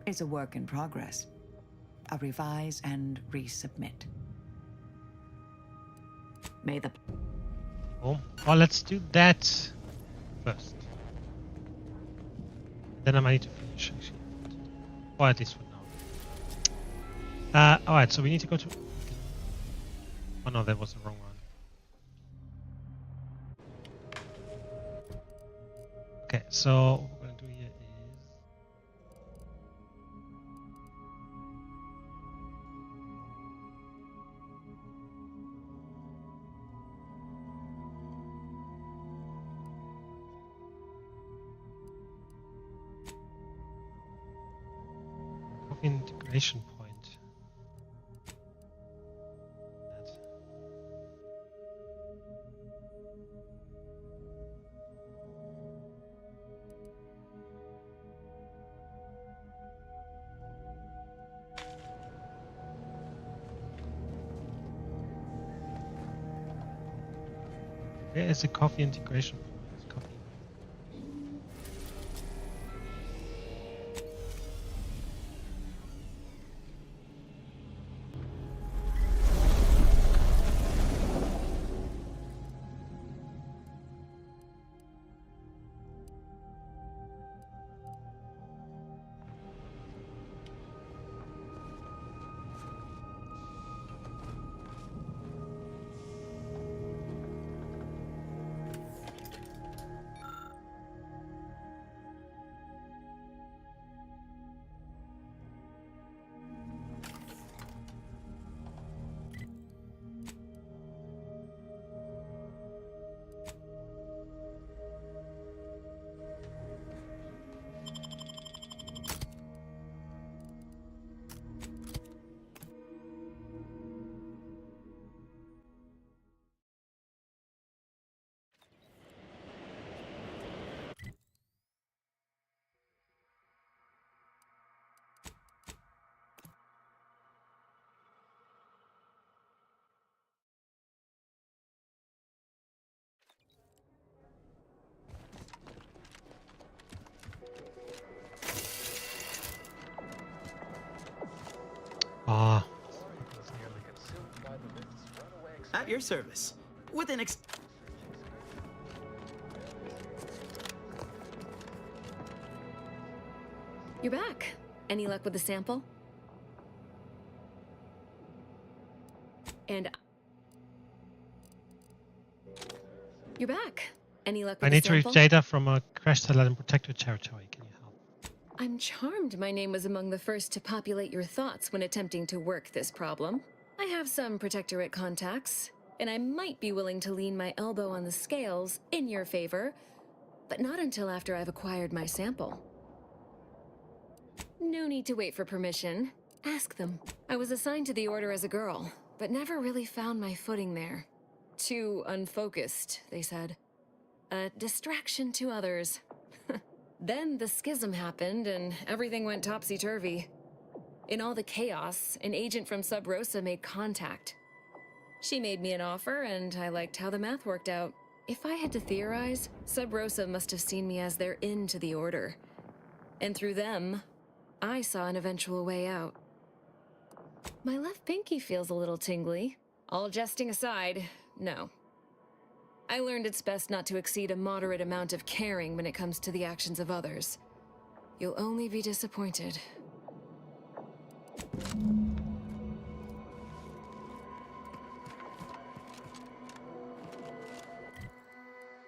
is a work in progress. I'll revise and resubmit. May the... Oh, well, let's do that first. Then I might need to finish, actually. Or at least for now. Alright, so we need to go to... Oh no, that was the wrong one. Okay, so what we're going to do here is... integration point. Where is the coffee integration point? Coffee. At your service. With an You're back. Any luck with the sample? And you're back. Any luck with I the need to sample? reach data from a crash satellite in protected territory. Can you help? I'm charmed my name was among the first to populate your thoughts when attempting to work this problem. I have some Protectorate contacts, and I might be willing to lean my elbow on the scales in your favor, but not until after I've acquired my sample. No need to wait for permission. Ask them. I was assigned to the Order as a girl, but never really found my footing there. Too unfocused, they said. A distraction to others. Then the schism happened and everything went topsy-turvy. In all the chaos, an agent from Sub Rosa made contact. She made me an offer and I liked how the math worked out. If I had to theorize, Sub Rosa must have seen me as their in to the Order. And through them, I saw an eventual way out. My left pinky feels a little tingly. All jesting aside, no. I learned it's best not to exceed a moderate amount of caring when it comes to the actions of others. You'll only be disappointed.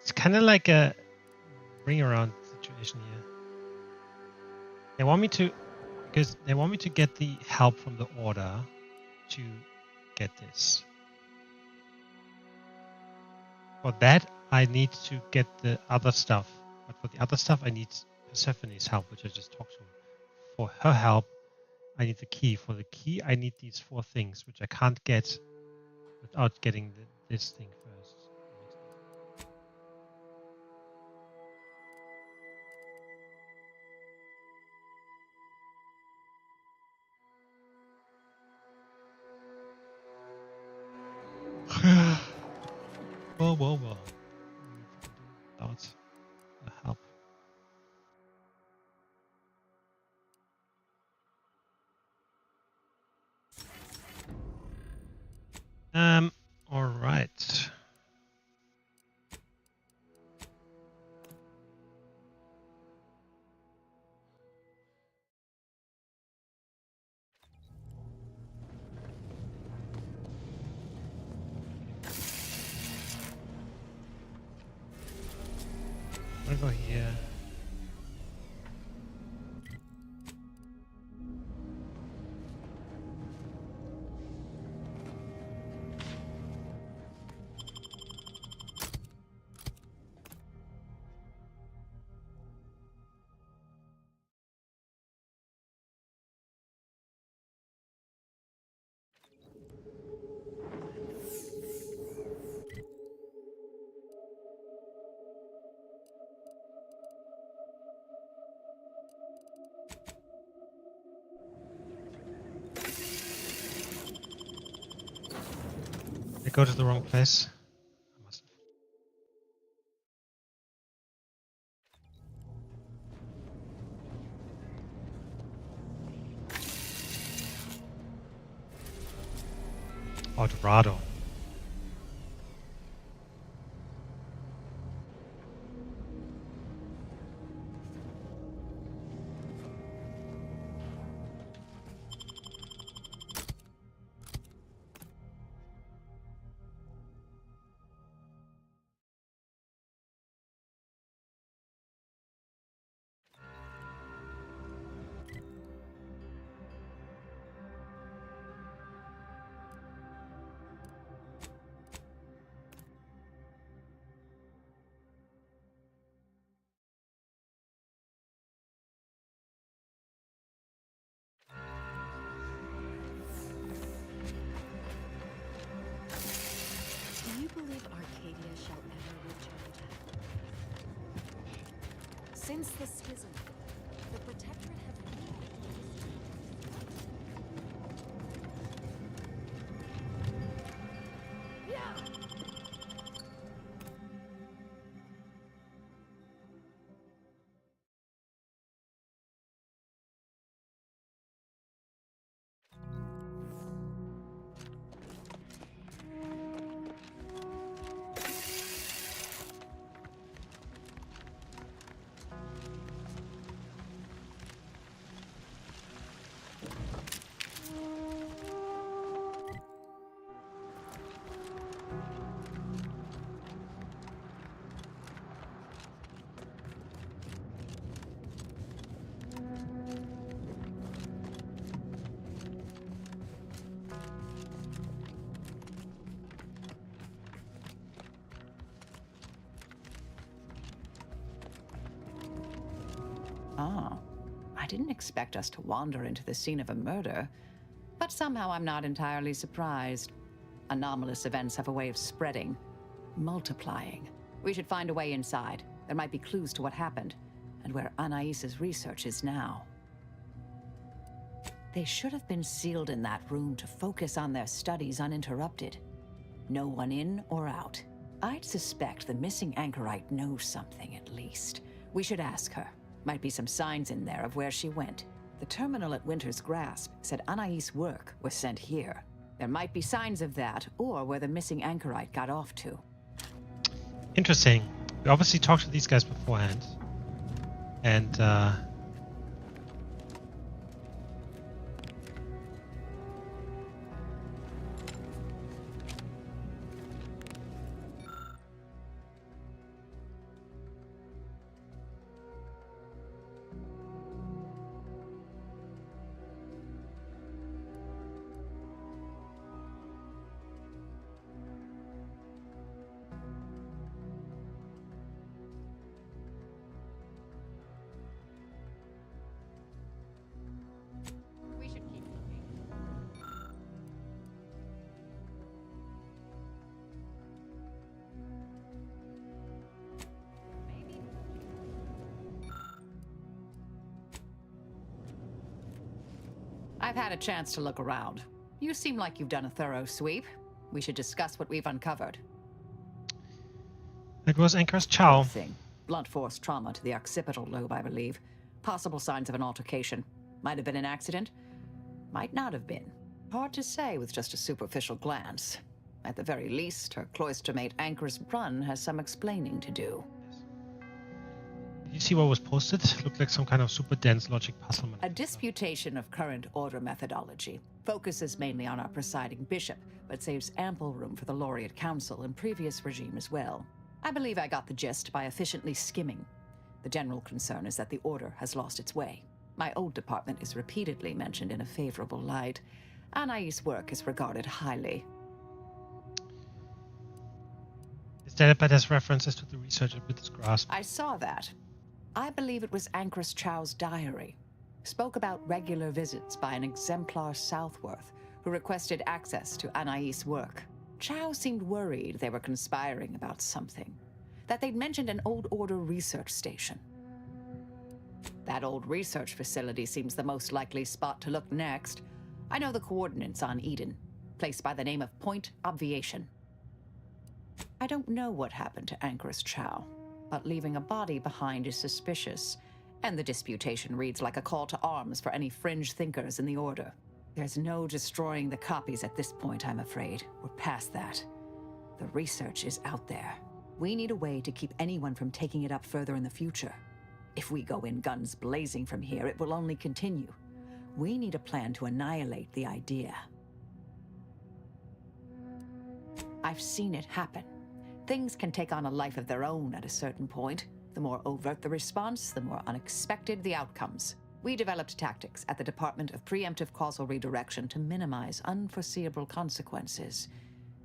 It's kind of like a ring around situation here. They want me to, because they want me to get the help from the Order to get this. For that, I need to get the other stuff. But for the other stuff, I need Persephone's help, which I just talked to. For her help, I need the key. For the key, I need these 4 things, which I can't get without getting this thing first. Whoa. Without the help. All right. I'm gonna go here. I go to the wrong place. I must have. Oh, Dorado. Do you believe Arcadia shall ever return to? Since the schism, the Protectorate have I didn't expect us to wander into the scene of a murder, but somehow I'm not entirely surprised. Anomalous events have a way of spreading, multiplying. We should find a way inside. There might be clues to what happened, and where Anais's research is now. They should have been sealed in that room to focus on their studies uninterrupted. No one in or out. I'd suspect the missing anchorite knows something at least. We should ask her. Might be some signs in there of where she went. The terminal at Winter's Grasp said Anais' work was sent here. There might be signs of that, or where the missing anchorite got off to. Interesting. We obviously talked to these guys beforehand. And I've had a chance to look around. You seem like you've done a thorough sweep. We should discuss what we've uncovered. it was Anchor's Chow. Blunt force trauma to the occipital lobe, I believe. Possible signs of an altercation. Might have been an accident. Might not have been. Hard to say with just a superficial glance. At the very least, her cloister mate Anchor's Brun has some explaining to do. Did you see what was posted? Looked like some kind of super dense logic puzzle. A disputation of current order methodology. Focuses mainly on our presiding bishop, but saves ample room for the Laureate Council and previous regime as well. I believe I got the gist by efficiently skimming. The general concern is that the order has lost its way. My old department is repeatedly mentioned in a favorable light. Anais' work is regarded highly. Is that but has references to the research at Winter's Grasp? I saw that. I believe it was Anchor's Chow's diary. Spoke about regular visits by an exemplar Southworth, who requested access to Anais' work. Chow seemed worried they were conspiring about something. That they'd mentioned an old order research station. That old research facility seems the most likely spot to look next. I know the coordinates on Eden. Place by the name of Point Obviation. I don't know what happened to Anchor's Chow, but leaving a body behind is suspicious, and the disputation reads like a call to arms for any fringe thinkers in the Order. There's no destroying the copies at this point, I'm afraid. We're past that. The research is out there. We need a way to keep anyone from taking it up further in the future. If we go in guns blazing from here, it will only continue. We need a plan to annihilate the idea. I've seen it happen. Things can take on a life of their own at a certain point. The more overt the response, the more unexpected the outcomes. We developed tactics at the Department of Preemptive Causal Redirection to minimize unforeseeable consequences.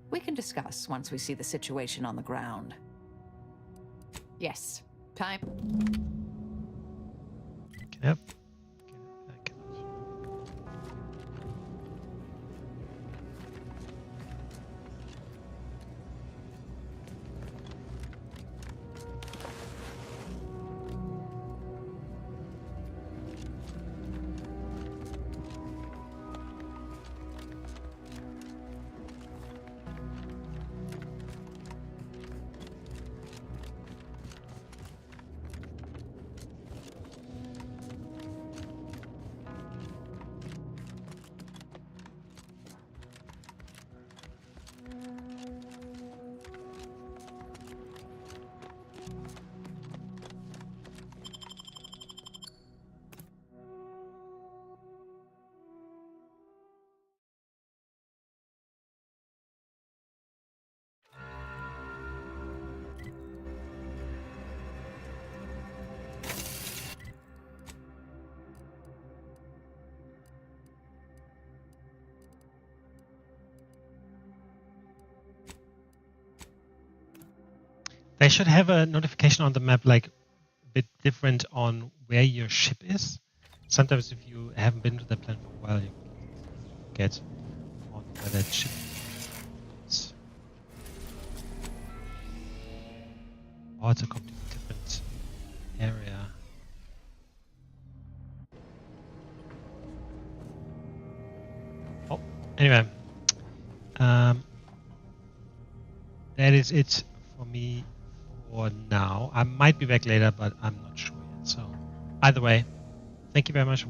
We can discuss once we see the situation on the ground. Yes, time. Yep. They should have a notification on the map like a bit different on where your ship is. sometimes if you haven't been to that planet for a while, you get on where that ship is. Oh, it's a completely different area. Oh, anyway. That is it for me for now. I might be back later, but I'm not sure yet. So, either way, thank you very much for watching.